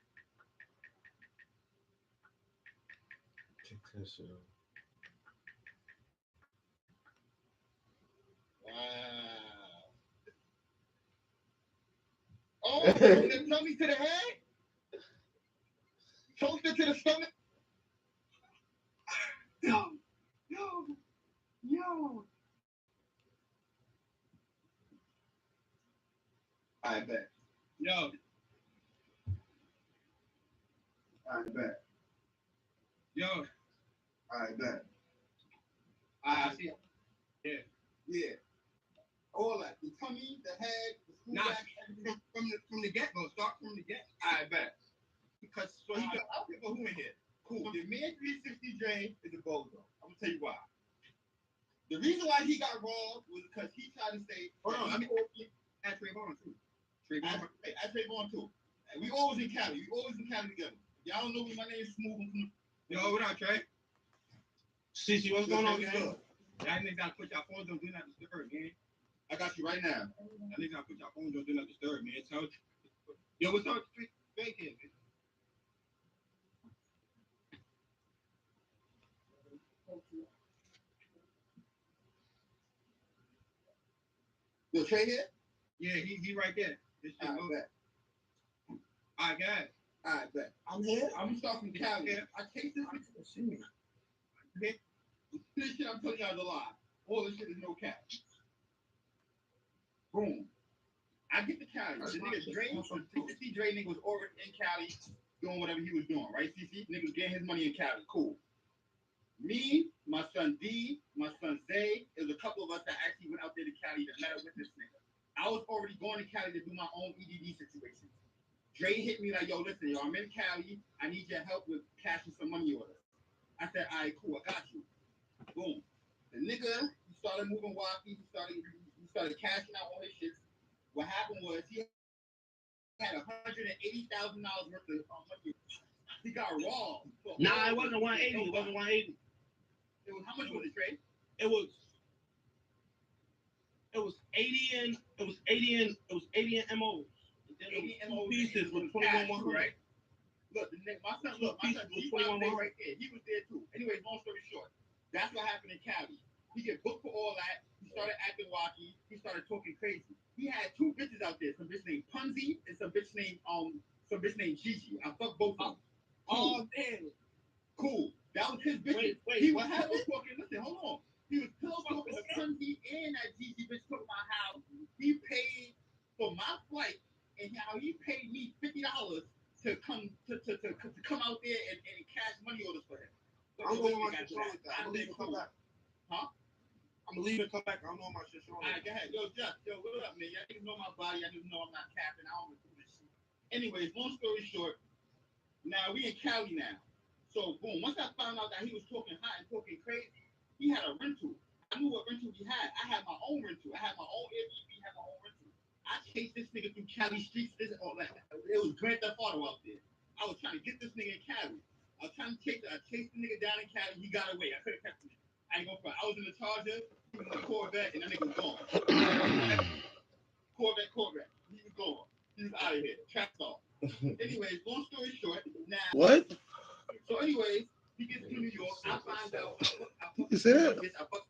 Check that shit out. Wow. the tummy to the head, toaster to the stomach. Yo. I bet. Yo. I bet. Yo. I bet. I see. Yeah. All that. The tummy, the head, the school bag, everything from the get-go. Start from the get. I bet. Because so he got out people who in here. Cool. The man 360 Dre is a bozo. I'm gonna tell you why. The reason why he got robbed was because he tried to say, hold on, I mean at Trayvon too. At Trayvon too. And we always in Cali. Together. Y'all don't know me, my name is Smooth. Yo, what up, Trey? CC, what's going on, gang? Y'all niggas gotta put y'all phones on do not disturb, man. I got you right now. Y'all niggas gotta put y'all phones on do not disturb, man. Tell yo, what's up, street fake here, man? Yo, Trey here? Yeah, he right there. This shit I bet. I got it. I bet. I'm here. I'm gonna start from Cali. I take this nigga. Okay? This shit I'm telling y'all is a lie. All this shit is no cap. Boom. I get to Cali. The nigga Dre, the CC Dre nigga was already in Cali doing whatever he was doing, right? CC nigga was getting his money in Cali. Cool. Me, my son D, my son Zay, there's a couple of us that actually went out there to Cali to met up with this nigga. I was already going to Cali to do my own EDD situation. Dre hit me like, yo, listen, yo, I'm in Cali. I need your help with cashing some money orders. I said, all right, cool, I got you. Boom. The nigga, he started moving wacky. He started cashing out all his shit. What happened was he had $180,000 worth of money. He got robbed. Nah, it wasn't 180. It wasn't 180. It was how much was it, Trey? It was 80 in MOs. 80 MOs pieces with 21,100, right? Look, my son, he was right there. He was there too. Anyways, long story short, that's what happened in Cali. He get booked for all that. He started acting wacky. He started talking crazy. He had two bitches out there. Some bitch named Punzi and some bitch named Gigi. I fucked both of them. Oh damn. Cool. That was his bitch. He was talking. Listen, hold on. He was talking to Punzi and that Gigi bitch talking about how he paid for my flight and how he paid me $50 to come out there and cash money orders for him. I'm going on my shit like that. I'm leaving, come back. Huh? I'm leaving, come back. I don't know my shit. All right, go ahead. Yo, Jeff. Yo, what up, man? Y'all niggas know my body. I just know I'm not capping. I don't do this shit. Anyways, long story short, now we in Cali now. So, boom. Once I found out that he was talking hot and talking crazy, he had a rental. I knew what rental he had. I had my own rental. I had my own Airbnb, had my own rental. I chased this nigga through Cali streets. This and all that. It was Grand Theft Auto out there. I was trying to get this nigga in Cali. I was trying to chase the nigga down in Cali. He got away. I could have kept him. I ain't gonna front. I was in the Charger, he was in the Corvette, and that nigga was gone. Corvette. He was gone. He was out of here. Trapped off. Anyways, long story short, now. What? So anyways, he gets to New York. I find out. You said that? I fuck